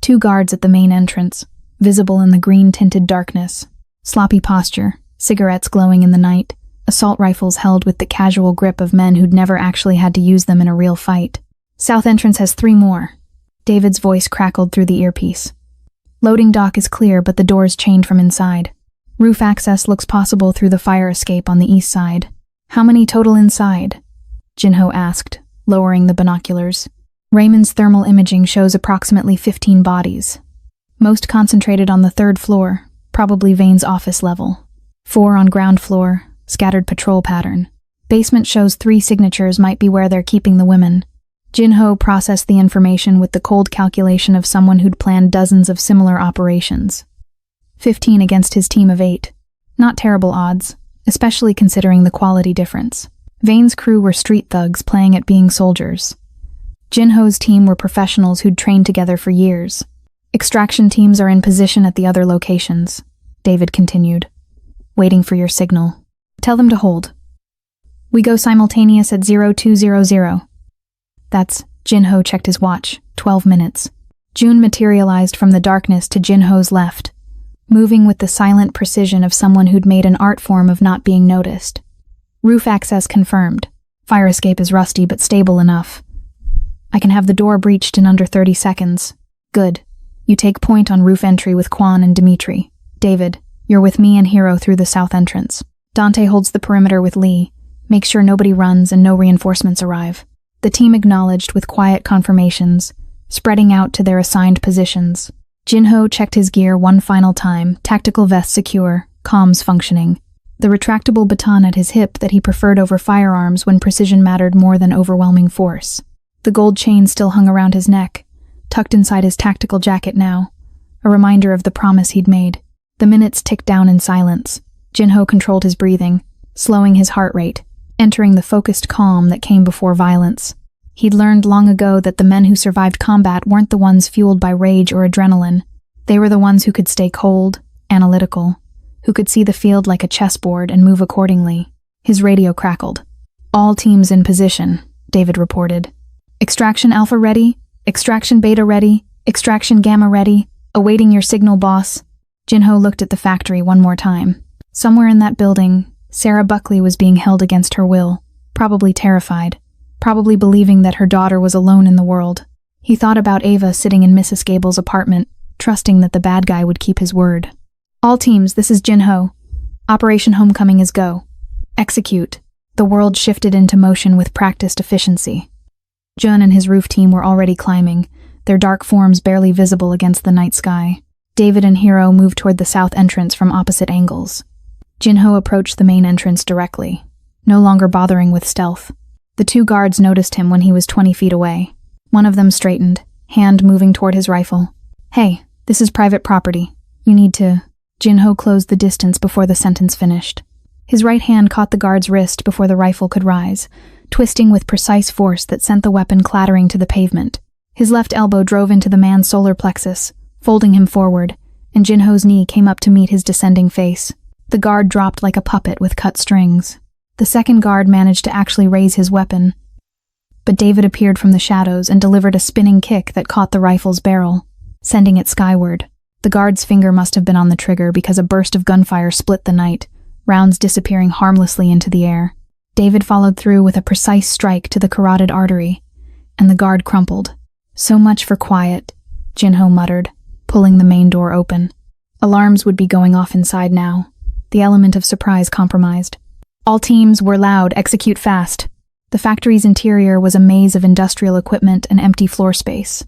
2 guards at the main entrance, visible in the green-tinted darkness. Sloppy posture, cigarettes glowing in the night, assault rifles held with the casual grip of men who'd never actually had to use them in a real fight. South entrance has 3 more. David's voice crackled through the earpiece. Loading dock is clear, but the door's chained from inside. Roof access looks possible through the fire escape on the east side. How many total inside? Jinho asked, lowering the binoculars. Raymond's thermal imaging shows approximately 15 bodies. Most concentrated on the 3rd floor, probably Vane's office level. 4 on ground floor, scattered patrol pattern. Basement shows 3 signatures might be where they're keeping the women. Jinho processed the information with the cold calculation of someone who'd planned dozens of similar operations. 15 against his team of 8. Not terrible odds, especially considering the quality difference. Vane's crew were street thugs playing at being soldiers. Jinho's team were professionals who'd trained together for years. Extraction teams are in position at the other locations, David continued. Waiting for your signal. Tell them to hold. We go simultaneous at 0200. That's, Jinho checked his watch, 12 minutes. June materialized from the darkness to Jinho's left, moving with the silent precision of someone who'd made an art form of not being noticed. Roof access confirmed. Fire escape is rusty but stable enough. I can have the door breached in under 30 seconds. Good. You take point on roof entry with Quan and Dimitri. David, you're with me and Hero through the south entrance. Dante holds the perimeter with Lee. Make sure nobody runs and no reinforcements arrive. The team acknowledged with quiet confirmations, spreading out to their assigned positions. Jinho checked his gear one final time, tactical vest secure, comms functioning. The retractable baton at his hip that he preferred over firearms when precision mattered more than overwhelming force. The gold chain still hung around his neck, tucked inside his tactical jacket now, a reminder of the promise he'd made. The minutes ticked down in silence. Jinho controlled his breathing, slowing his heart rate, entering the focused calm that came before violence. He'd learned long ago that the men who survived combat weren't the ones fueled by rage or adrenaline. They were the ones who could stay cold, analytical, who could see the field like a chessboard and move accordingly. His radio crackled. All teams in position, David reported. Extraction Alpha ready, Extraction Beta ready, Extraction Gamma ready, awaiting your signal, boss. Jinho looked at the factory one more time. Somewhere in that building, Sarah Buckley was being held against her will, probably terrified, probably believing that her daughter was alone in the world. He thought about Ava sitting in Mrs. Gable's apartment, trusting that the bad guy would keep his word. All teams, this is Jinho. Operation Homecoming is go. Execute. The world shifted into motion with practiced efficiency. Jun and his roof team were already climbing, their dark forms barely visible against the night sky. David and Hero moved toward the south entrance from opposite angles. Jinho approached the main entrance directly, no longer bothering with stealth. The 2 guards noticed him when he was 20 feet away. One of them straightened, hand moving toward his rifle. Hey, this is private property. You need to... Jinho closed the distance before the sentence finished. His right hand caught the guard's wrist before the rifle could rise, twisting with precise force that sent the weapon clattering to the pavement. His left elbow drove into the man's solar plexus, folding him forward, and Jinho's knee came up to meet his descending face. The guard dropped like a puppet with cut strings. The second guard managed to actually raise his weapon, but David appeared from the shadows and delivered a spinning kick that caught the rifle's barrel, sending it skyward. The guard's finger must have been on the trigger because a burst of gunfire split the night, rounds disappearing harmlessly into the air. David followed through with a precise strike to the carotid artery, and the guard crumpled. So much for quiet, Jinho muttered, pulling the main door open. Alarms would be going off inside now, the element of surprise compromised. All teams were loud, execute fast. The factory's interior was a maze of industrial equipment and empty floor space.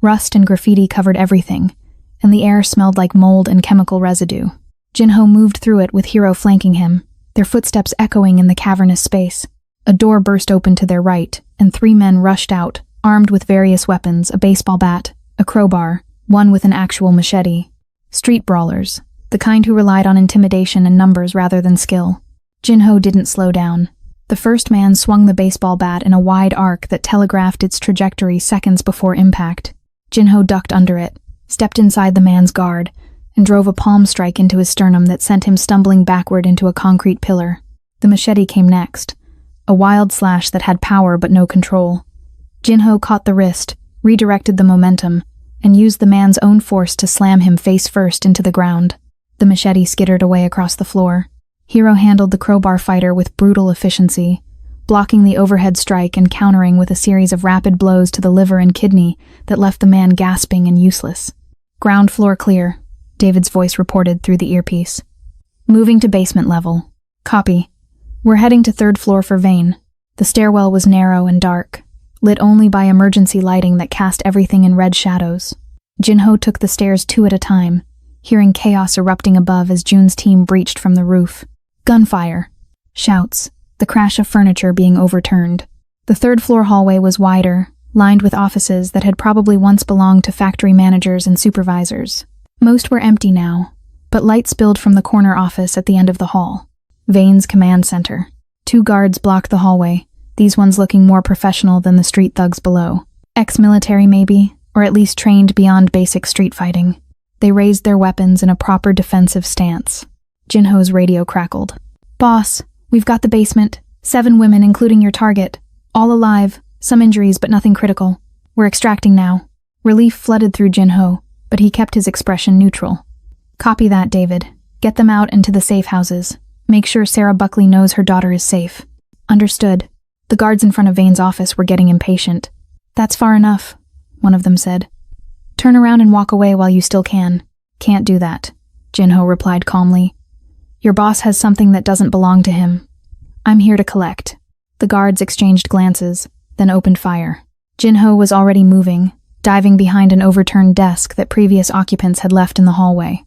Rust and graffiti covered everything, and the air smelled like mold and chemical residue. Jinho moved through it with Hero flanking him, their footsteps echoing in the cavernous space. A door burst open to their right, and 3 men rushed out, armed with various weapons, a baseball bat, a crowbar, one with an actual machete. Street brawlers, the kind who relied on intimidation and numbers rather than skill. Jinho didn't slow down. The first man swung the baseball bat in a wide arc that telegraphed its trajectory seconds before impact. Jinho ducked under it, stepped inside the man's guard, and drove a palm strike into his sternum that sent him stumbling backward into a concrete pillar. The machete came next, a wild slash that had power but no control. Jinho caught the wrist, redirected the momentum, and used the man's own force to slam him face first into the ground. The machete skittered away across the floor. Hero handled the crowbar fighter with brutal efficiency, blocking the overhead strike and countering with a series of rapid blows to the liver and kidney that left the man gasping and useless. "Ground floor clear," David's voice reported through the earpiece. "Moving to basement level. Copy. We're heading to 3rd floor for Vain." The stairwell was narrow and dark, lit only by emergency lighting that cast everything in red shadows. Jinho took the stairs 2 at a time, hearing chaos erupting above as Jun's team breached from the roof. Gunfire. Shouts. The crash of furniture being overturned. The 3rd floor hallway was wider, lined with offices that had probably once belonged to factory managers and supervisors. Most were empty now, but light spilled from the corner office at the end of the hall. Vain's command center. 2 guards blocked the hallway, these ones looking more professional than the street thugs below. Ex-military maybe, or at least trained beyond basic street fighting. They raised their weapons in a proper defensive stance. Jinho's radio crackled. "Boss, we've got the basement. 7 women including your target. All alive, some injuries but nothing critical. We're extracting now." Relief flooded through Jinho, but he kept his expression neutral. "Copy that, David. Get them out into the safe houses. Make sure Sarah Buckley knows her daughter is safe." "Understood." The guards in front of Vane's office were getting impatient. "That's far enough," one of them said. "Turn around and walk away while you still can." "Can't do that," Jinho replied calmly. "Your boss has something that doesn't belong to him. I'm here to collect." The guards exchanged glances, then opened fire. Jinho was already moving, diving behind an overturned desk that previous occupants had left in the hallway.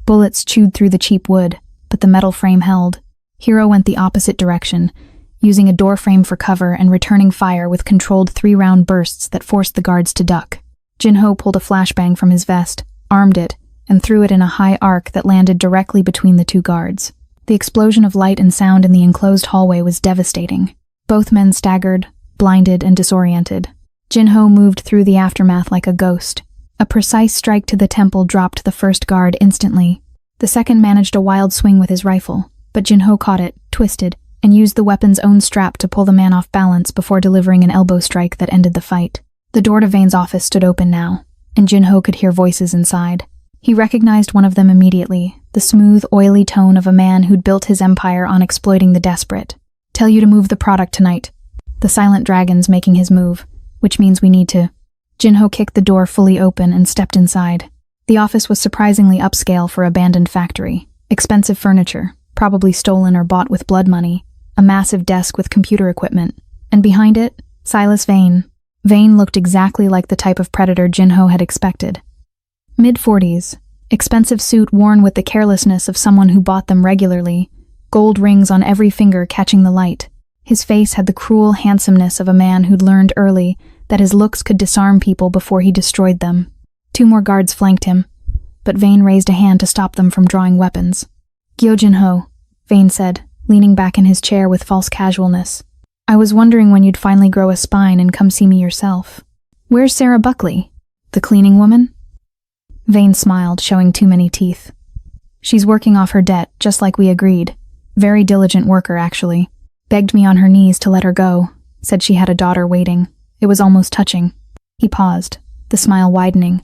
Bullets chewed through the cheap wood, but the metal frame held. Hero went the opposite direction, using a door frame for cover and returning fire with controlled 3-round bursts that forced the guards to duck. Jinho pulled a flashbang from his vest, armed it, and threw it in a high arc that landed directly between the 2 guards. The explosion of light and sound in the enclosed hallway was devastating. Both men staggered, blinded and disoriented. Jinho moved through the aftermath like a ghost. A precise strike to the temple dropped the first guard instantly. The second managed a wild swing with his rifle, but Jinho caught it, twisted, and used the weapon's own strap to pull the man off balance before delivering an elbow strike that ended the fight. The door to Vane's office stood open now, and Jinho could hear voices inside. He recognized one of them immediately, the smooth, oily tone of a man who'd built his empire on exploiting the desperate. "Tell you to move the product tonight." The silent dragon's making his move, which means we need to. Jinho kicked the door fully open and stepped inside. The office was surprisingly upscale for abandoned factory. Expensive furniture, probably stolen or bought with blood money, a massive desk with computer equipment, and behind it, Silas Vain. Vain looked exactly like the type of predator Jinho had expected. Mid-40s, expensive suit worn with the carelessness of someone who bought them regularly, gold rings on every finger catching the light. His face had the cruel handsomeness of a man who'd learned early that his looks could disarm people before he destroyed them. 2 more guards flanked him, but Vain raised a hand to stop them from drawing weapons. "Gyo Jinho," Vain said, leaning back in his chair with false casualness. "I was wondering when you'd finally grow a spine and come see me yourself. Where's Sarah Buckley? The cleaning woman?" Vain smiled, showing too many teeth. "She's working off her debt, just like we agreed. Very diligent worker, actually. Begged me on her knees to let her go. Said she had a daughter waiting. It was almost touching." He paused, the smile widening.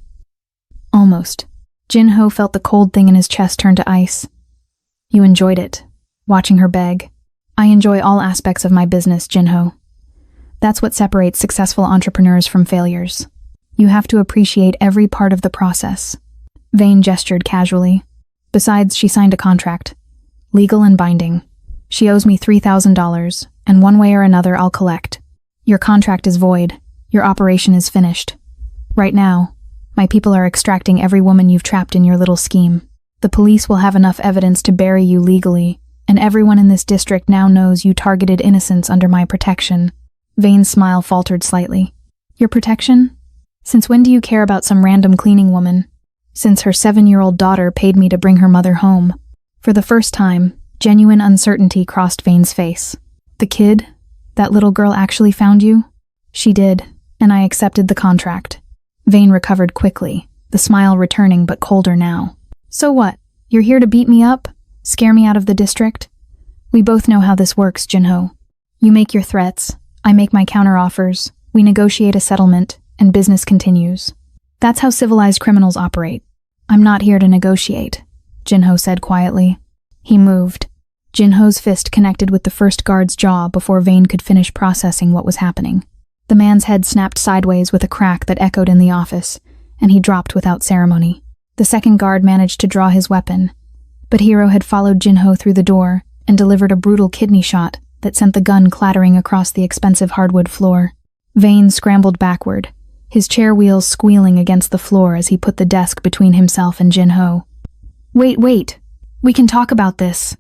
"Almost." Jinho felt the cold thing in his chest turn to ice. "You enjoyed it, watching her beg." "I enjoy all aspects of my business, Jinho. That's what separates successful entrepreneurs from failures. You have to appreciate every part of the process." Vain gestured casually. "Besides, she signed a contract. Legal and binding. She owes me $3,000, and one way or another I'll collect. Your contract is void. Your operation is finished. Right now, my people are extracting every woman you've trapped in your little scheme." The police will have enough evidence to bury you legally, and everyone in this district now knows you targeted innocents under my protection. Vane's smile faltered slightly. Your protection? Since when do you care about some random cleaning woman? Since her 7-year-old daughter paid me to bring her mother home. For the first time, genuine uncertainty crossed Vane's face. The kid? That little girl actually found you? She did, and I accepted the contract. Vane recovered quickly, the smile returning but colder now. So what? You're here to beat me up? Scare me out of the district? We both know how this works, Jinho. You make your threats, I make my counteroffers, we negotiate a settlement, and business continues. That's how civilized criminals operate. I'm not here to negotiate, Jinho said quietly. He moved. Jinho's fist connected with the first guard's jaw before Vane could finish processing what was happening. The man's head snapped sideways with a crack that echoed in the office, and he dropped without ceremony. The second guard managed to draw his weapon, but Hero had followed Jinho through the door and delivered a brutal kidney shot that sent the gun clattering across the expensive hardwood floor. Vane scrambled backward, his chair wheels squealing against the floor as he put the desk between himself and Jinho. Wait. We can talk about this.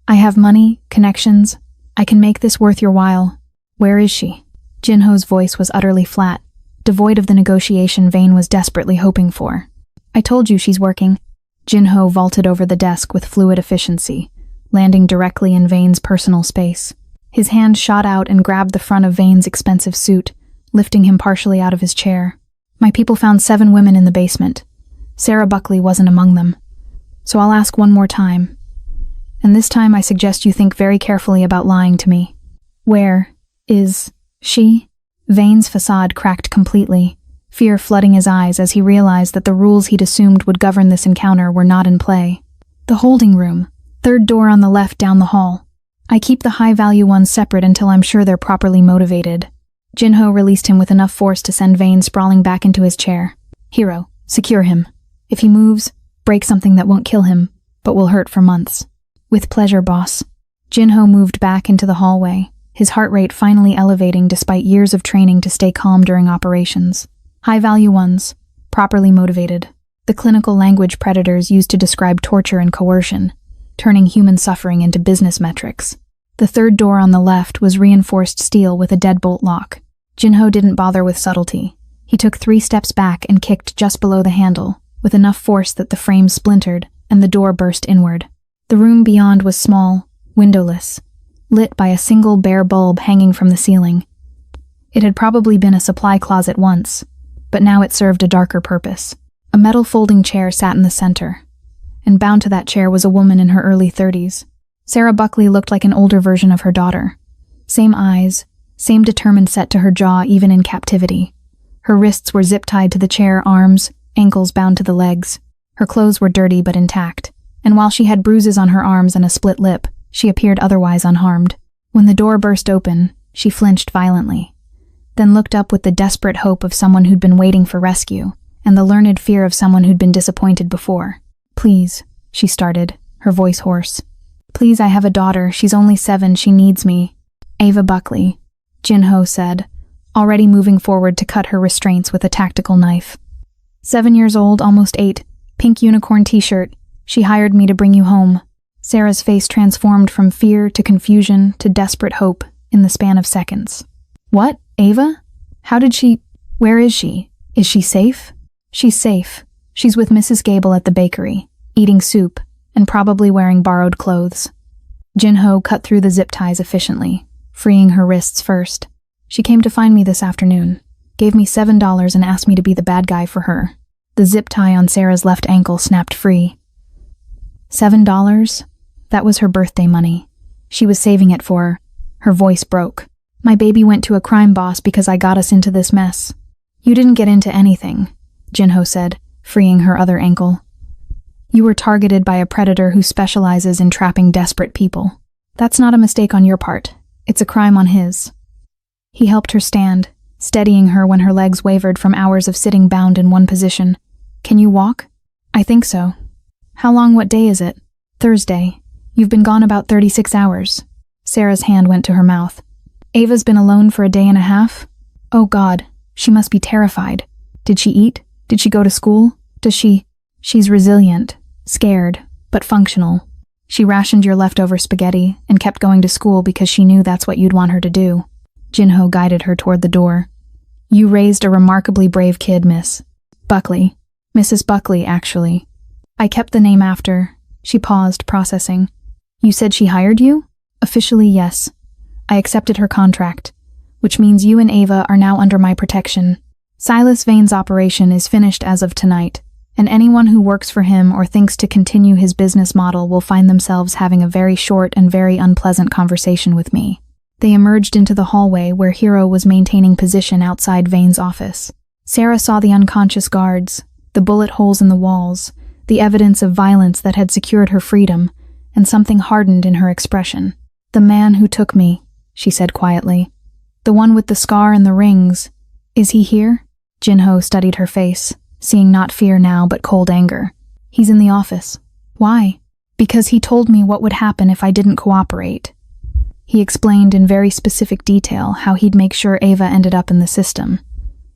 I have money, connections. I can make this worth your while. Where is she? Jinho's voice was utterly flat, devoid of the negotiation Vane was desperately hoping for. I told you she's working. Jinho vaulted over the desk with fluid efficiency, landing directly in Vane's personal space. His hand shot out and grabbed the front of Vane's expensive suit, lifting him partially out of his chair. My people found 7 women in the basement. Sarah Buckley wasn't among them. So I'll ask one more time. And this time I suggest you think very carefully about lying to me. Where is she? Vane's facade cracked completely, fear flooding his eyes as he realized that the rules he'd assumed would govern this encounter were not in play. The holding room, 3rd door on the left down the hall. I keep the high-value ones separate until I'm sure they're properly motivated. Jinho released him with enough force to send Vane sprawling back into his chair. Hero, secure him. If he moves, break something that won't kill him, but will hurt for months. With pleasure, boss. Jinho moved back into the hallway, his heart rate finally elevating despite years of training to stay calm during operations. High-value ones, properly motivated. The clinical language predators used to describe torture and coercion, turning human suffering into business metrics. The 3rd door on the left was reinforced steel with a deadbolt lock. Jinho didn't bother with subtlety. He took 3 steps back and kicked just below the handle, with enough force that the frame splintered and the door burst inward. The room beyond was small, windowless, lit by a single bare bulb hanging from the ceiling. It had probably been a supply closet once, but now it served a darker purpose. A metal folding chair sat in the center, and bound to that chair was a woman in her early 30s. Sarah Buckley looked like an older version of her daughter. Same eyes, same determined set to her jaw even in captivity. Her wrists were zip-tied to the chair, arms, ankles bound to the legs. Her clothes were dirty but intact, and while she had bruises on her arms and a split lip, she appeared otherwise unharmed. When the door burst open, she flinched violently, then looked up with the desperate hope of someone who'd been waiting for rescue, and the learned fear of someone who'd been disappointed before. Please, she started, her voice hoarse. Please, I have a daughter. She's only 7. She needs me. Ava Buckley, Jinho said, already moving forward to cut her restraints with a tactical knife. 7 years old, almost 8, pink unicorn t-shirt. She hired me to bring you home. Sarah's face transformed from fear to confusion to desperate hope in the span of seconds. What? Ava? How did she... Where is she? Is she safe? She's safe. She's with Mrs. Gable at the bakery, eating soup, and probably wearing borrowed clothes. Jinho cut through the zip ties efficiently, freeing her wrists first. She came to find me this afternoon, gave me $7 and asked me to be the bad guy for her. The zip tie on Sarah's left ankle snapped free. $7? That was her birthday money. She was saving it for her. Her voice broke. My baby went to a crime boss because I got us into this mess. You didn't get into anything, Jinho said, freeing her other ankle. You were targeted by a predator who specializes in trapping desperate people. That's not a mistake on your part. It's a crime on his. He helped her stand, steadying her when her legs wavered from hours of sitting bound in one position. Can you walk? I think so. How long? What day is it? Thursday. You've been gone about 36 hours. Sarah's hand went to her mouth. Ava's been alone for a day and a half? Oh God, she must be terrified. Did she eat? Did she go to school? Does she? She's resilient, scared, but functional. She rationed your leftover spaghetti and kept going to school because she knew that's what you'd want her to do. Jinho guided her toward the door. You raised a remarkably brave kid, Miss Buckley. Mrs. Buckley, actually. I kept the name after. She paused, processing. You said she hired you? Officially, yes. I accepted her contract, which means you and Ava are now under my protection. Silas Vane's operation is finished as of tonight, and anyone who works for him or thinks to continue his business model will find themselves having a very short and very unpleasant conversation with me. They emerged into the hallway where Hero was maintaining position outside Vane's office. Sarah saw the unconscious guards, the bullet holes in the walls, the evidence of violence that had secured her freedom, and something hardened in her expression. The man who took me, she said quietly. The one with the scar and the rings. Is he here? Jinho studied her face, seeing not fear now but cold anger. He's in the office. Why? Because he told me what would happen if I didn't cooperate. He explained in very specific detail how he'd make sure Ava ended up in the system,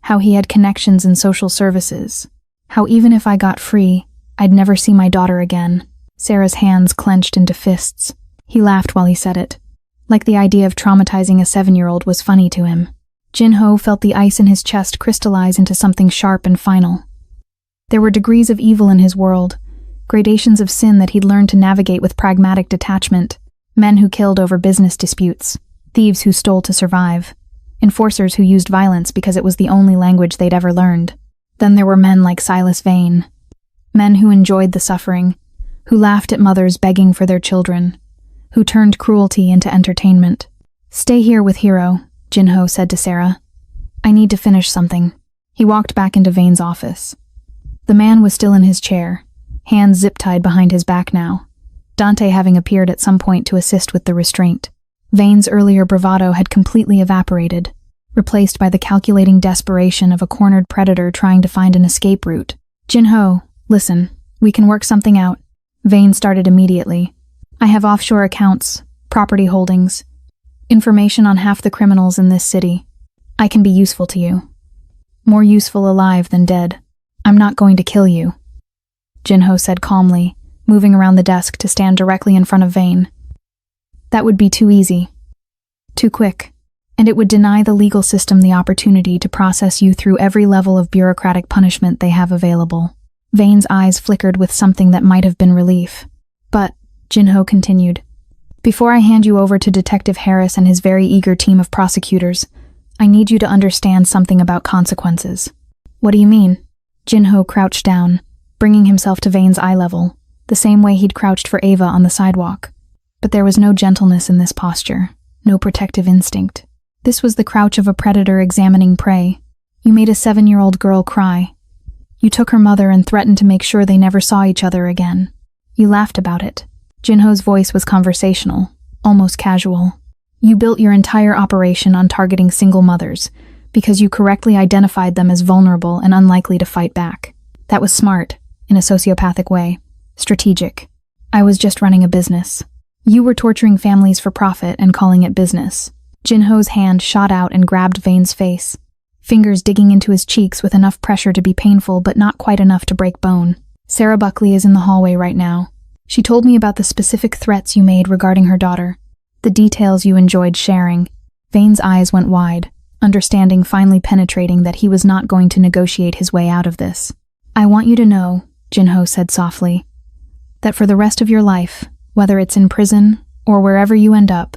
how he had connections in social services, how even if I got free, I'd never see my daughter again. Sarah's hands clenched into fists. He laughed while he said it, like the idea of traumatizing a 7-year-old was funny to him. Jinho felt the ice in his chest crystallize into something sharp and final. There were degrees of evil in his world, gradations of sin that he'd learned to navigate with pragmatic detachment, men who killed over business disputes, thieves who stole to survive, enforcers who used violence because it was the only language they'd ever learned. Then there were men like Silas Vane, men who enjoyed the suffering, who laughed at mothers begging for their children, who turned cruelty into entertainment. Stay here with Hero, Jinho said to Sarah. I need to finish something. He walked back into Vane's office. The man was still in his chair, hands zip-tied behind his back now, Dante having appeared at some point to assist with the restraint. Vane's earlier bravado had completely evaporated, replaced by the calculating desperation of a cornered predator trying to find an escape route. Jinho, listen, we can work something out. Vane started immediately. I have offshore accounts, property holdings, information on half the criminals in this city. I can be useful to you. More useful alive than dead. I'm not going to kill you, Jinho said calmly, moving around the desk to stand directly in front of Vane. That would be too easy. Too quick. And it would deny the legal system the opportunity to process you through every level of bureaucratic punishment they have available. Vane's eyes flickered with something that might have been relief. But, Jinho continued, before I hand you over to Detective Harris and his very eager team of prosecutors, I need you to understand something about consequences. What do you mean? Jinho crouched down, bringing himself to Vane's eye level, the same way he'd crouched for Ava on the sidewalk. But there was no gentleness in this posture, no protective instinct. This was the crouch of a predator examining prey. You made a 7-year-old girl cry. You took her mother and threatened to make sure they never saw each other again. You laughed about it. Jinho's voice was conversational, almost casual. You built your entire operation on targeting single mothers, because you correctly identified them as vulnerable and unlikely to fight back. That was smart, in a sociopathic way. Strategic. I was just running a business. You were torturing families for profit and calling it business. Jinho's hand shot out and grabbed Vane's face, fingers digging into his cheeks with enough pressure to be painful but not quite enough to break bone. Sarah Buckley is in the hallway right now. She told me about the specific threats you made regarding her daughter, the details you enjoyed sharing. Vane's eyes went wide, understanding finally penetrating that he was not going to negotiate his way out of this. I want you to know, Jinho said softly, that for the rest of your life, whether it's in prison or wherever you end up,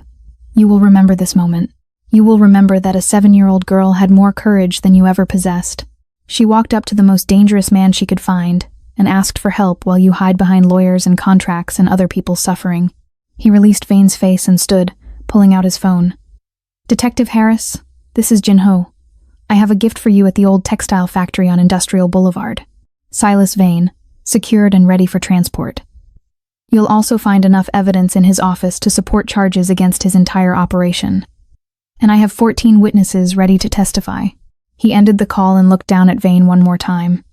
you will remember this moment. You will remember that a 7-year-old girl had more courage than you ever possessed. She walked up to the most dangerous man she could find and asked for help while you hide behind lawyers and contracts and other people's suffering. He released Vane's face and stood, pulling out his phone. Detective Harris, this is Jinho. I have a gift for you at the old textile factory on Industrial Boulevard. Silas Vane, secured and ready for transport. You'll also find enough evidence in his office to support charges against his entire operation. And I have 14 witnesses ready to testify. He ended the call and looked down at Vane one more time.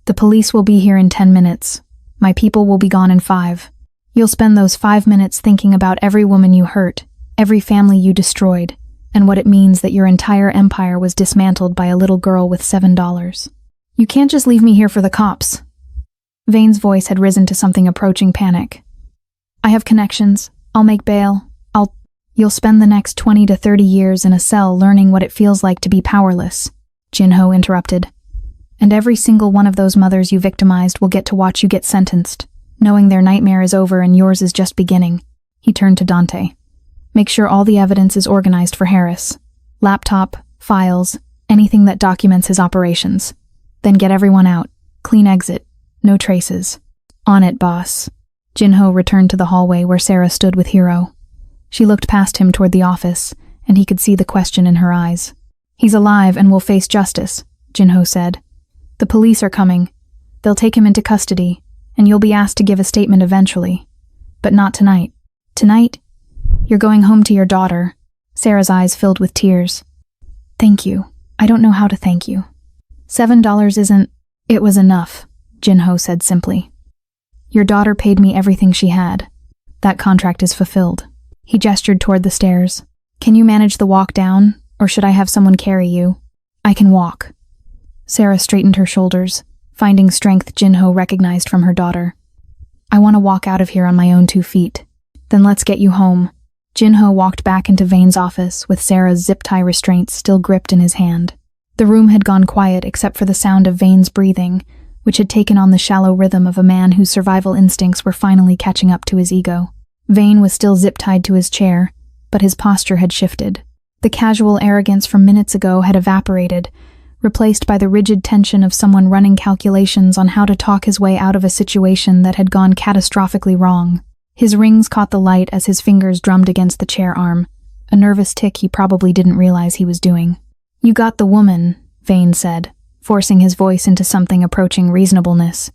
The police will be here in 10 minutes. My people will be gone in 5. You'll spend those 5 minutes thinking about every woman you hurt, every family you destroyed, and what it means that your entire empire was dismantled by a little girl with $7. You can't just leave me here for the cops. Vane's voice had risen to something approaching panic. I have connections. I'll make bail. You'll spend the next 20 to 30 years in a cell learning what it feels like to be powerless, Jinho interrupted. And every single one of those mothers you victimized will get to watch you get sentenced, knowing their nightmare is over and yours is just beginning. He turned to Dante. Make sure all the evidence is organized for Harris. Laptop, files, anything that documents his operations. Then get everyone out. Clean exit. No traces. On it, boss. Jinho returned to the hallway where Sarah stood with Hiro. She looked past him toward the office, and he could see the question in her eyes. He's alive and will face justice, Jinho said. The police are coming. They'll take him into custody, and you'll be asked to give a statement eventually. But not tonight. Tonight, you're going home to your daughter. Sarah's eyes filled with tears. Thank you. I don't know how to thank you. $7 isn't... It was enough, Jinho said simply. Your daughter paid me everything she had. That contract is fulfilled. He gestured toward the stairs. Can you manage the walk down, or should I have someone carry you? I can walk. Sarah straightened her shoulders, finding strength Jinho recognized from her daughter. I want to walk out of here on my own 2 feet. Then let's get you home. Jinho walked back into Vane's office with Sarah's zip-tie restraints still gripped in his hand. The room had gone quiet except for the sound of Vane's breathing, which had taken on the shallow rhythm of a man whose survival instincts were finally catching up to his ego. Vane was still zip-tied to his chair, but his posture had shifted. The casual arrogance from minutes ago had evaporated, replaced by the rigid tension of someone running calculations on how to talk his way out of a situation that had gone catastrophically wrong. His rings caught the light as his fingers drummed against the chair arm, a nervous tick he probably didn't realize he was doing. You got the woman, Vane said, forcing his voice into something approaching reasonableness.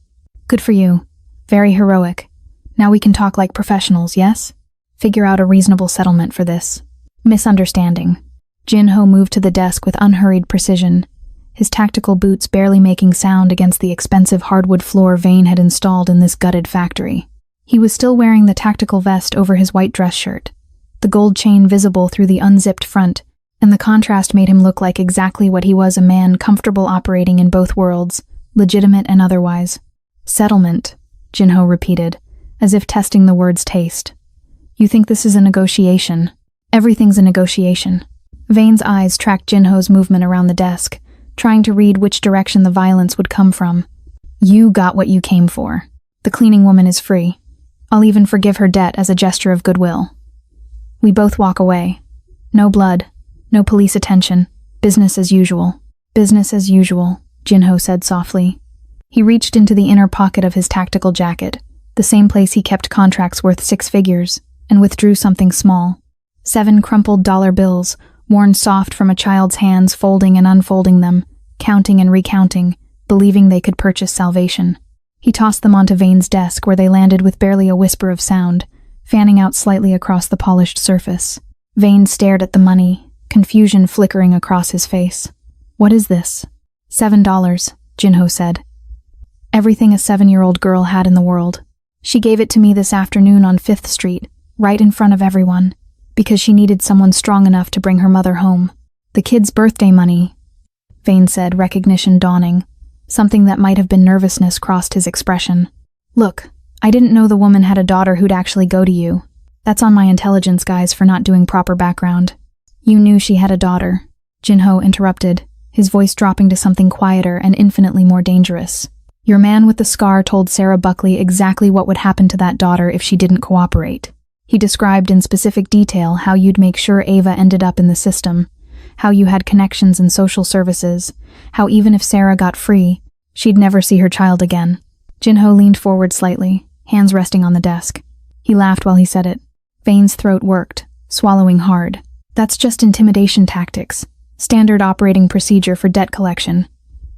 Good for you. Very heroic. Now we can talk like professionals, yes? Figure out a reasonable settlement for this. Misunderstanding. Jinho moved to the desk with unhurried precision, his tactical boots barely making sound against the expensive hardwood floor Vane had installed in this gutted factory. He was still wearing the tactical vest over his white dress shirt, the gold chain visible through the unzipped front, and the contrast made him look like exactly what he was, a man comfortable operating in both worlds, legitimate and otherwise. Settlement, Jinho repeated, as if testing the word's taste. You think this is a negotiation? Everything's a negotiation. Vane's eyes tracked Jinho's movement around the desk, trying to read which direction the violence would come from. You got what you came for. The cleaning woman is free. I'll even forgive her debt as a gesture of goodwill. We both walk away. No blood, no police attention. Business as usual. Business as usual, Jinho said softly. He reached into the inner pocket of his tactical jacket, the same place he kept contracts worth 6 figures, and withdrew something small. 7 crumpled dollar bills, worn soft from a child's hands, folding and unfolding them, counting and recounting, believing they could purchase salvation. He tossed them onto Vane's desk where they landed with barely a whisper of sound, fanning out slightly across the polished surface. Vane stared at the money, confusion flickering across his face. What is this? $7, Jinho said. Everything a 7-year-old girl had in the world. She gave it to me this afternoon on 5th Street, right in front of everyone, because she needed someone strong enough to bring her mother home. The kid's birthday money, Vane said, recognition dawning. Something that might have been nervousness crossed his expression. Look, I didn't know the woman had a daughter who'd actually go to you. That's on my intelligence guys for not doing proper background. You knew she had a daughter, Jinho interrupted, his voice dropping to something quieter and infinitely more dangerous. Your man with the scar told Sarah Buckley exactly what would happen to that daughter if she didn't cooperate. He described in specific detail how you'd make sure Ava ended up in the system, how you had connections in social services, how even if Sarah got free, she'd never see her child again. Jinho leaned forward slightly, hands resting on the desk. He laughed while he said it. Vane's throat worked, swallowing hard. That's just intimidation tactics, standard operating procedure for debt collection.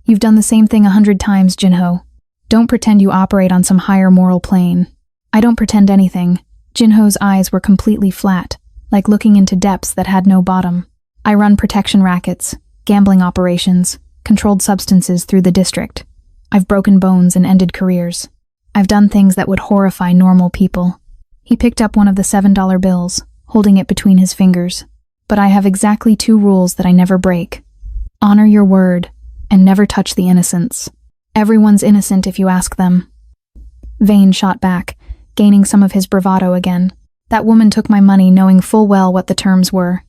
You've done the same thing 100 times, Jinho. Don't pretend you operate on some higher moral plane. I don't pretend anything. Jinho's eyes were completely flat, like looking into depths that had no bottom. I run protection rackets, gambling operations, controlled substances through the district. I've broken bones and ended careers. I've done things that would horrify normal people. He picked up one of the $7 bills, holding it between his fingers. But I have exactly 2 rules that I never break. Honor your word, and never touch the innocents. Everyone's innocent if you ask them. Vain shot back, gaining some of his bravado again. That woman took my money knowing full well what the terms were.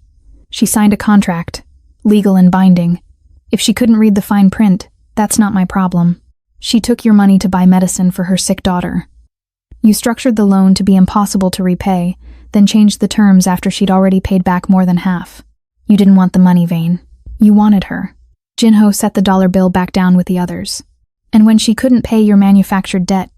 She signed a contract, legal and binding. If she couldn't read the fine print, that's not my problem. She took your money to buy medicine for her sick daughter. You structured the loan to be impossible to repay, then changed the terms after she'd already paid back more than half. You didn't want the money, Vain. You wanted her. Jinho set the dollar bill back down with the others. And when she couldn't pay your manufactured debt,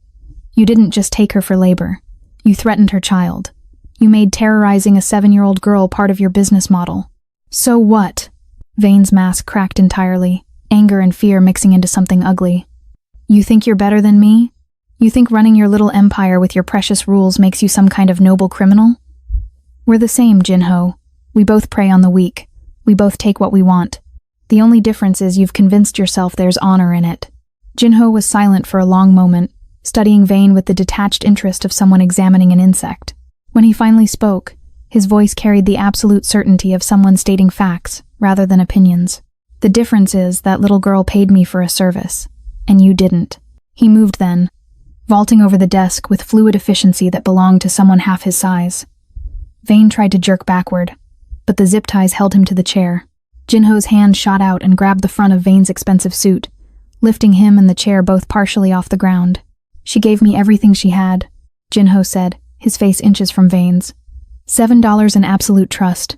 you didn't just take her for labor. You threatened her child. You made terrorizing a 7-year-old girl part of your business model. So what? Vain's mask cracked entirely, anger and fear mixing into something ugly. You think you're better than me? You think running your little empire with your precious rules makes you some kind of noble criminal? We're the same, Jinho. We both prey on the weak. We both take what we want. The only difference is you've convinced yourself there's honor in it. Jinho was silent for a long moment, studying Vain with the detached interest of someone examining an insect. When he finally spoke, his voice carried the absolute certainty of someone stating facts rather than opinions. The difference is that little girl paid me for a service, and you didn't. He moved then, vaulting over the desk with fluid efficiency that belonged to someone half his size. Vain tried to jerk backward, but the zip ties held him to the chair. Jinho's hand shot out and grabbed the front of Vain's expensive suit, lifting him and the chair both partially off the ground. She gave me everything she had, Jinho said, his face inches from Vain's. $7 in absolute trust.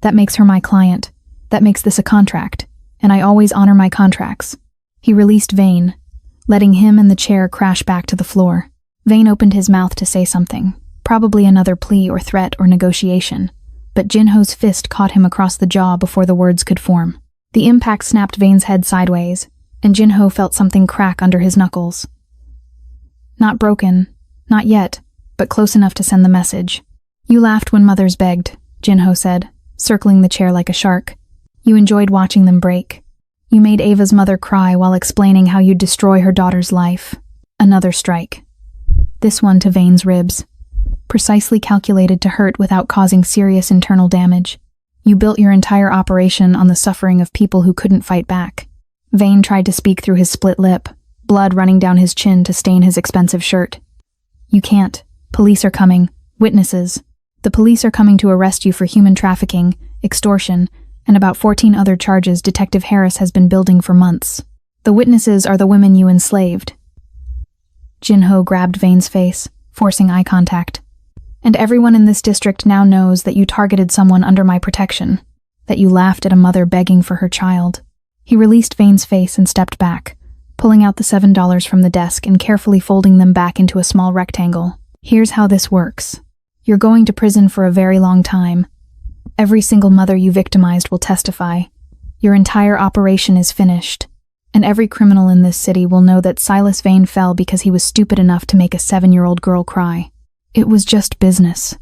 That makes her my client. That makes this a contract, and I always honor my contracts. He released Vain, letting him and the chair crash back to the floor. Vain opened his mouth to say something, probably another plea or threat or negotiation, but Jinho's fist caught him across the jaw before the words could form. The impact snapped Vain's head sideways, and Jinho felt something crack under his knuckles. Not broken, not yet, but close enough to send the message. You laughed when mothers begged, Jinho said, circling the chair like a shark. You enjoyed watching them break. You made Ava's mother cry while explaining how you'd destroy her daughter's life. Another strike. This one to Vain's ribs. Precisely calculated to hurt without causing serious internal damage. You built your entire operation on the suffering of people who couldn't fight back. Vain tried to speak through his split lip, blood running down his chin to stain his expensive shirt. You can't. Police are coming. Witnesses. The police are coming to arrest you for human trafficking, extortion, and about 14 other charges Detective Harris has been building for months. The witnesses are the women you enslaved. Jinho grabbed Vain's face, forcing eye contact. And everyone in this district now knows that you targeted someone under my protection, that you laughed at a mother begging for her child. He released Vain's face and stepped back, pulling out the $7 from the desk and carefully folding them back into a small rectangle. Here's how this works. You're going to prison for a very long time. Every single mother you victimized will testify. Your entire operation is finished. And every criminal in this city will know that Silas Vain fell because he was stupid enough to make a 7-year-old girl cry. It was just business.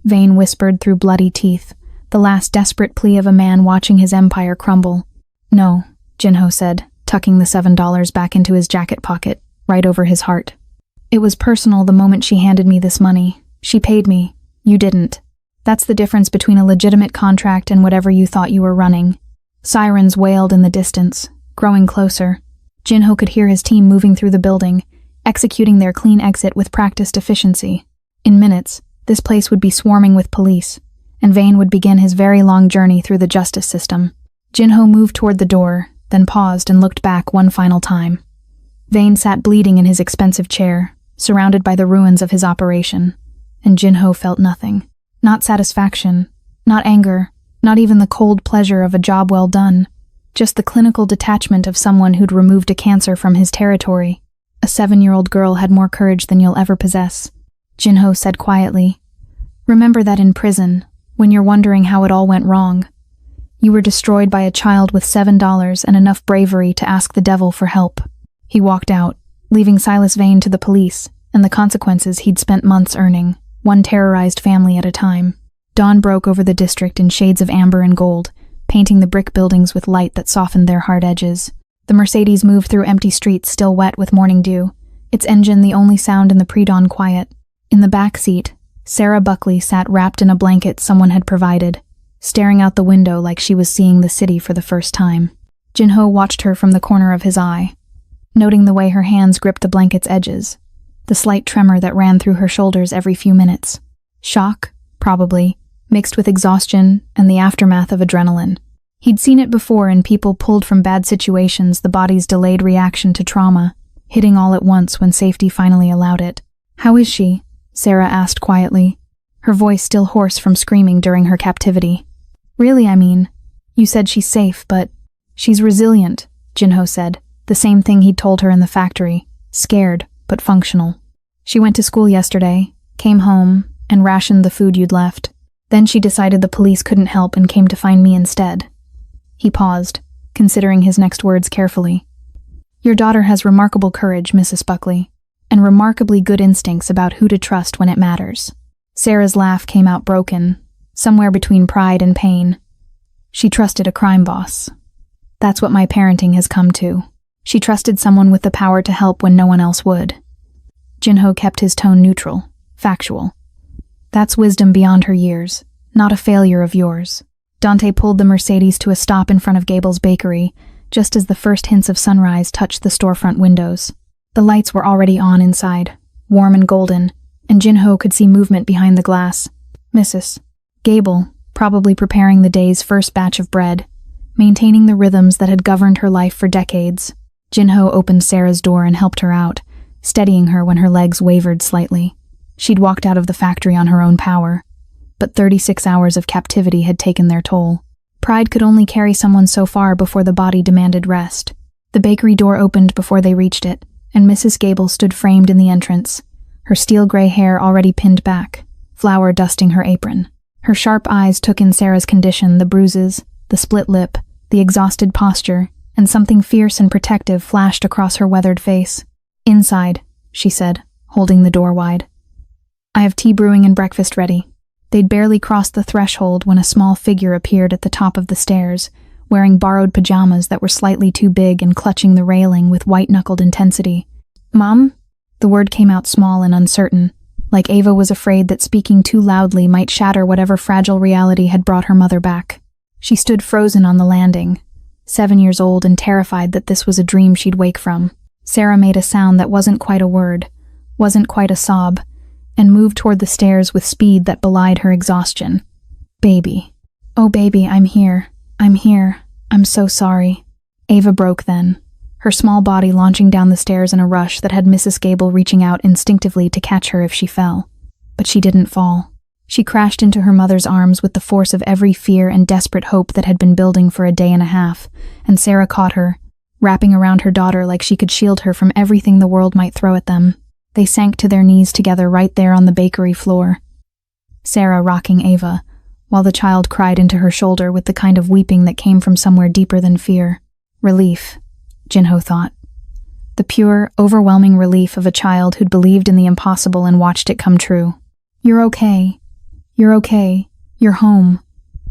Vain whispered through bloody teeth, the last desperate plea of a man watching his empire crumble. No, Jinho said, tucking the $7 back into his jacket pocket, right over his heart. It was personal the moment she handed me this money. She paid me. You didn't. That's the difference between a legitimate contract and whatever you thought you were running. Sirens wailed in the distance, growing closer. Jinho could hear his team moving through the building, executing their clean exit with practiced efficiency. In minutes, this place would be swarming with police, and Vain would begin his very long journey through the justice system. Jinho moved toward the door, then paused and looked back one final time. Vain sat bleeding in his expensive chair, surrounded by the ruins of his operation, and Jinho felt nothing. Not satisfaction, not anger, not even the cold pleasure of a job well done, just the clinical detachment of someone who'd removed a cancer from his territory. A 7-year-old girl had more courage than you'll ever possess, Jinho said quietly. Remember that in prison, when you're wondering how it all went wrong, you were destroyed by a child with $7 and enough bravery to ask the devil for help. He walked out, leaving Silas Vain to the police and the consequences he'd spent months earning, one terrorized family at a time. Dawn broke over the district in shades of amber and gold, painting the brick buildings with light that softened their hard edges. The Mercedes moved through empty streets still wet with morning dew, its engine the only sound in the pre-dawn quiet. In the back seat, Sarah Buckley sat wrapped in a blanket someone had provided, staring out the window like she was seeing the city for the first time. Jinho watched her from the corner of his eye, noting the way her hands gripped the blanket's edges, the slight tremor that ran through her shoulders every few minutes. Shock, probably, mixed with exhaustion and the aftermath of adrenaline. He'd seen it before in people pulled from bad situations, the body's delayed reaction to trauma, hitting all at once when safety finally allowed it. "How is she?" Sarah asked quietly, her voice still hoarse from screaming during her captivity. "Really, I mean, you said she's safe, but..." "She's resilient," Jinho said, the same thing he'd told her in the factory, scared, but functional. "She went to school yesterday, came home, and rationed the food you'd left. Then she decided the police couldn't help and came to find me instead." He paused, considering his next words carefully. "Your daughter has remarkable courage, Mrs. Buckley, and remarkably good instincts about who to trust when it matters." Sarah's laugh came out broken, somewhere between pride and pain. "She trusted a crime boss. That's what my parenting has come to. She trusted someone with the power to help when no one else would." Jinho kept his tone neutral, factual. "That's wisdom beyond her years, not a failure of yours." Dante pulled the Mercedes to a stop in front of Gable's bakery, just as the first hints of sunrise touched the storefront windows. The lights were already on inside, warm and golden, and Jinho could see movement behind the glass. Mrs. Gable, probably preparing the day's first batch of bread, maintaining the rhythms that had governed her life for decades. Jinho opened Sarah's door and helped her out, steadying her when her legs wavered slightly. She'd walked out of the factory on her own power, but 36 hours of captivity had taken their toll. Pride could only carry someone so far before the body demanded rest. The bakery door opened before they reached it, and Mrs. Gable stood framed in the entrance, her steel-gray hair already pinned back, flour dusting her apron. Her sharp eyes took in Sarah's condition, the bruises, the split lip, the exhausted posture, and something fierce and protective flashed across her weathered face. "Inside," she said, holding the door wide. "I have tea brewing and breakfast ready." They'd barely crossed the threshold when a small figure appeared at the top of the stairs, wearing borrowed pajamas that were slightly too big and clutching the railing with white-knuckled intensity. "Mom?" The word came out small and uncertain, like Ava was afraid that speaking too loudly might shatter whatever fragile reality had brought her mother back. She stood frozen on the landing, 7 years old and terrified that this was a dream she'd wake from. Sarah made a sound that wasn't quite a word, wasn't quite a sob, and moved toward the stairs with speed that belied her exhaustion. "Baby. Oh, baby, I'm here. I'm here. I'm so sorry." Ava broke then, her small body launching down the stairs in a rush that had Mrs. Gable reaching out instinctively to catch her if she fell. But she didn't fall. She crashed into her mother's arms with the force of every fear and desperate hope that had been building for a day and a half, and Sarah caught her, wrapping around her daughter like she could shield her from everything the world might throw at them. They sank to their knees together right there on the bakery floor, Sarah rocking Ava, while the child cried into her shoulder with the kind of weeping that came from somewhere deeper than fear. Relief, Jinho thought. The pure, overwhelming relief of a child who'd believed in the impossible and watched it come true. "You're okay. You're okay. You're home,"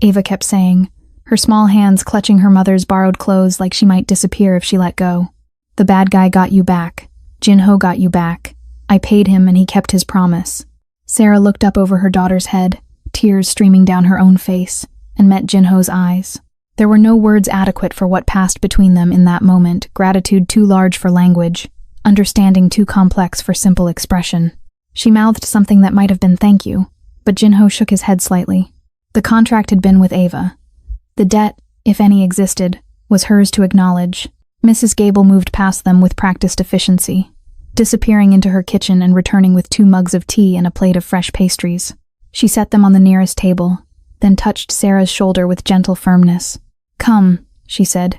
Ava kept saying, her small hands clutching her mother's borrowed clothes like she might disappear if she let go. "The bad guy got you back. Jinho got you back. I paid him and he kept his promise." Sarah looked up over her daughter's head, tears streaming down her own face, and met Jinho's eyes. There were no words adequate for what passed between them in that moment, gratitude too large for language, understanding too complex for simple expression. She mouthed something that might have been thank you, but Jinho shook his head slightly. The contract had been with Ava. The debt, if any existed, was hers to acknowledge. Mrs. Gable moved past them with practiced efficiency, disappearing into her kitchen and returning with 2 mugs of tea and a plate of fresh pastries. She set them on the nearest table, then touched Sarah's shoulder with gentle firmness. "Come," she said.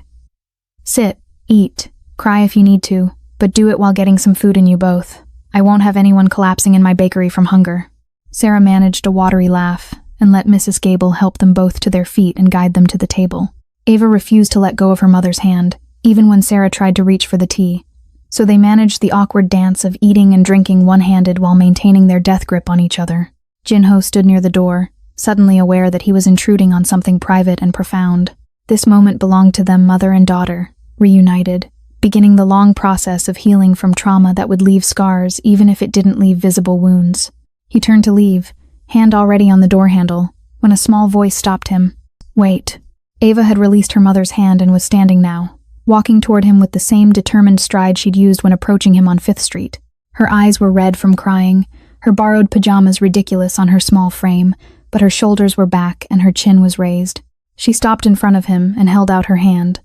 "Sit, eat, cry if you need to, but do it while getting some food in you both. I won't have anyone collapsing in my bakery from hunger." Sarah managed a watery laugh and let Mrs. Gable help them both to their feet and guide them to the table. Ava refused to let go of her mother's hand, even when Sarah tried to reach for the tea, so they managed the awkward dance of eating and drinking one-handed while maintaining their death grip on each other. Jinho stood near the door, suddenly aware that he was intruding on something private and profound. This moment belonged to them, mother and daughter, reunited, beginning the long process of healing from trauma that would leave scars even if it didn't leave visible wounds. He turned to leave, hand already on the door handle, when a small voice stopped him. "Wait." Ava had released her mother's hand and was standing now, walking toward him with the same determined stride she'd used when approaching him on 5th Street. Her eyes were red from crying, her borrowed pajamas ridiculous on her small frame, but her shoulders were back and her chin was raised. She stopped in front of him and held out her hand,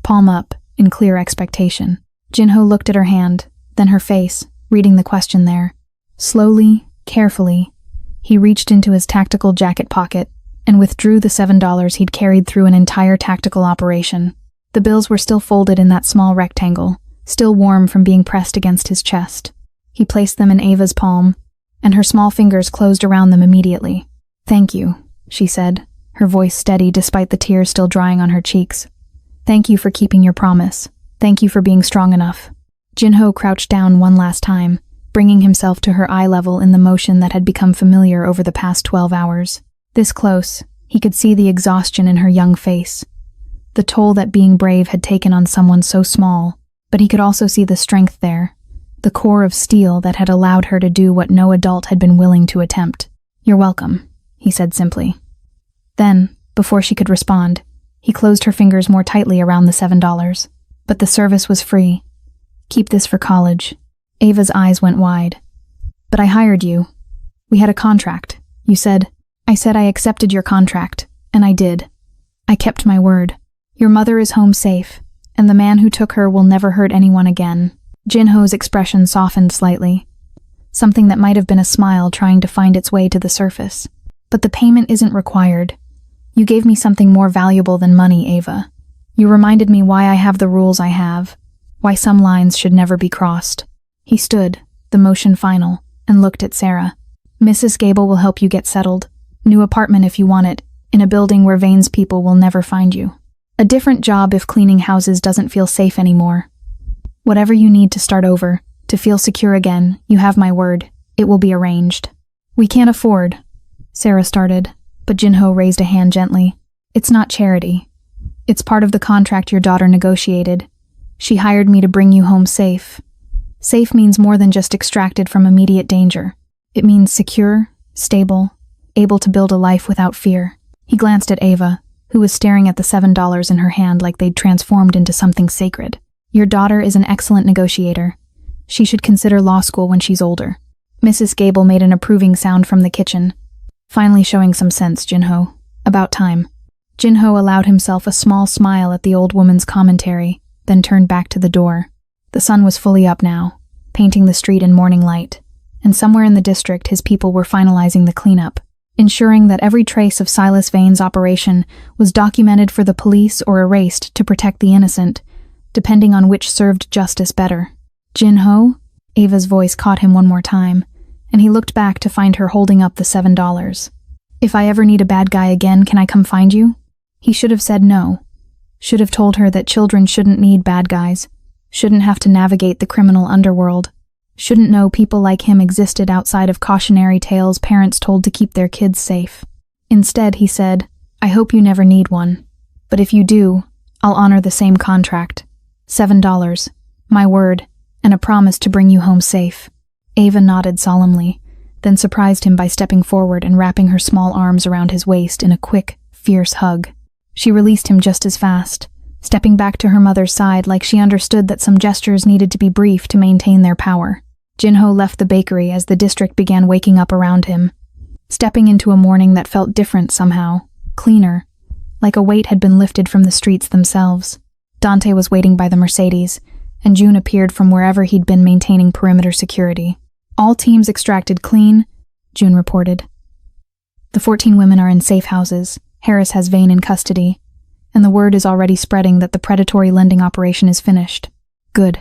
palm up, in clear expectation. Jinho looked at her hand, then her face, reading the question there. Slowly, carefully, he reached into his tactical jacket pocket and withdrew the $7 he'd carried through an entire tactical operation. The bills were still folded in that small rectangle, still warm from being pressed against his chest. He placed them in Ava's palm, and her small fingers closed around them immediately. "Thank you," she said, her voice steady despite the tears still drying on her cheeks. "Thank you for keeping your promise. Thank you for being strong enough." Jinho crouched down one last time, bringing himself to her eye level in the motion that had become familiar over the past 12 hours. This close, he could see the exhaustion in her young face, the toll that being brave had taken on someone so small, but he could also see the strength there, the core of steel that had allowed her to do what no adult had been willing to attempt. "You're welcome," he said simply. Then, before she could respond, he closed her fingers more tightly around the $7. But the service was free. "Keep this for college." Ava's eyes went wide. "But I hired you. We had a contract. You said..." "I said I accepted your contract, and I did. I kept my word. Your mother is home safe, and the man who took her will never hurt anyone again." Jinho's expression softened slightly, something that might have been a smile trying to find its way to the surface. "But the payment isn't required. You gave me something more valuable than money, Ava. You reminded me why I have the rules I have, why some lines should never be crossed." He stood, the motion final, and looked at Sarah. "Mrs. Gable will help you get settled. New apartment if you want it, in a building where Vane's people will never find you. A different job if cleaning houses doesn't feel safe anymore. Whatever you need to start over, to feel secure again, you have my word. It will be arranged." "We can't afford," Sarah started, but Jinho raised a hand gently. "It's not charity. It's part of the contract your daughter negotiated. She hired me to bring you home safe. Safe means more than just extracted from immediate danger. It means secure, stable, able to build a life without fear." He glanced at Ava, who was staring at the $7 in her hand like they'd transformed into something sacred. "Your daughter is an excellent negotiator. She should consider law school when she's older." Mrs. Gable made an approving sound from the kitchen. "Finally showing some sense, Jinho. About time." Jinho allowed himself a small smile at the old woman's commentary, then turned back to the door. The sun was fully up now, painting the street in morning light, and somewhere in the district his people were finalizing the cleanup, ensuring that every trace of Silas Vane's operation was documented for the police or erased to protect the innocent, depending on which served justice better. "Jinho?" Ava's voice caught him one more time, and he looked back to find her holding up the $7. "If I ever need a bad guy again, can I come find you?" He should have said no. Should have told her that children shouldn't need bad guys, shouldn't have to navigate the criminal underworld, shouldn't know people like him existed outside of cautionary tales parents told to keep their kids safe. Instead, he said, "I hope you never need one. But if you do, I'll honor the same contract. $7, my word, and a promise to bring you home safe." Ava nodded solemnly, then surprised him by stepping forward and wrapping her small arms around his waist in a quick, fierce hug. She released him just as fast, stepping back to her mother's side like she understood that some gestures needed to be brief to maintain their power. Jinho left the bakery as the district began waking up around him, stepping into a morning that felt different somehow, cleaner, like a weight had been lifted from the streets themselves. Dante was waiting by the Mercedes, and June appeared from wherever he'd been maintaining perimeter security. "All teams extracted clean," June reported. "The 14 women are in safe houses. Harris has Vane in custody, and the word is already spreading that the predatory lending operation is finished." "Good."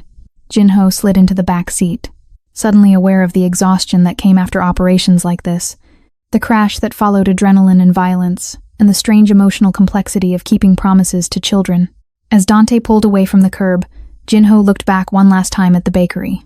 Jinho slid into the back seat, suddenly aware of the exhaustion that came after operations like this, the crash that followed adrenaline and violence, and the strange emotional complexity of keeping promises to children. As Dante pulled away from the curb, Jinho looked back one last time at the bakery.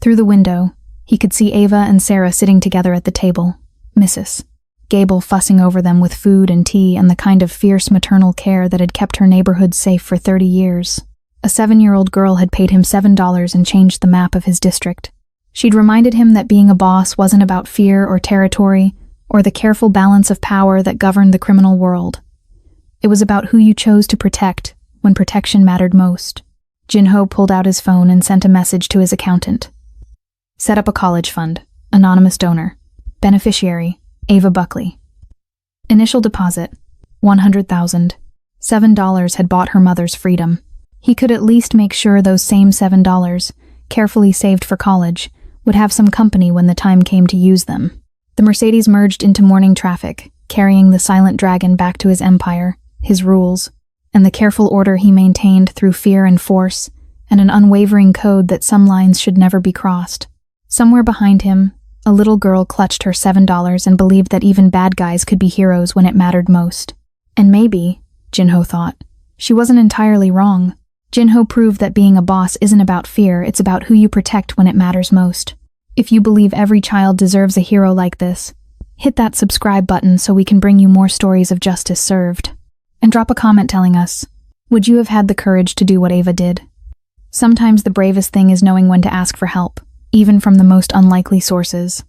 Through the window, he could see Ava and Sarah sitting together at the table, Mrs. Gable fussing over them with food and tea and the kind of fierce maternal care that had kept her neighborhood safe for 30 years. A 7-year-old girl had paid him $7 and changed the map of his district. She'd reminded him that being a boss wasn't about fear or territory or the careful balance of power that governed the criminal world. It was about who you chose to protect when protection mattered most. Jinho pulled out his phone and sent a message to his accountant. Set up a college fund. Anonymous donor. Beneficiary, Ava Buckley. Initial deposit, $100,000. $7 had bought her mother's freedom. He could at least make sure those same $7, carefully saved for college, would have some company when the time came to use them. The Mercedes merged into morning traffic, carrying the silent dragon back to his empire, his rules, and the careful order he maintained through fear and force, and an unwavering code that some lines should never be crossed. Somewhere behind him, a little girl clutched her $7 and believed that even bad guys could be heroes when it mattered most. And maybe, Jinho thought, she wasn't entirely wrong. Jinho proved that being a boss isn't about fear, it's about who you protect when it matters most. If you believe every child deserves a hero like this, hit that subscribe button so we can bring you more stories of justice served. And drop a comment telling us, would you have had the courage to do what Ava did? Sometimes the bravest thing is knowing when to ask for help, even from the most unlikely sources.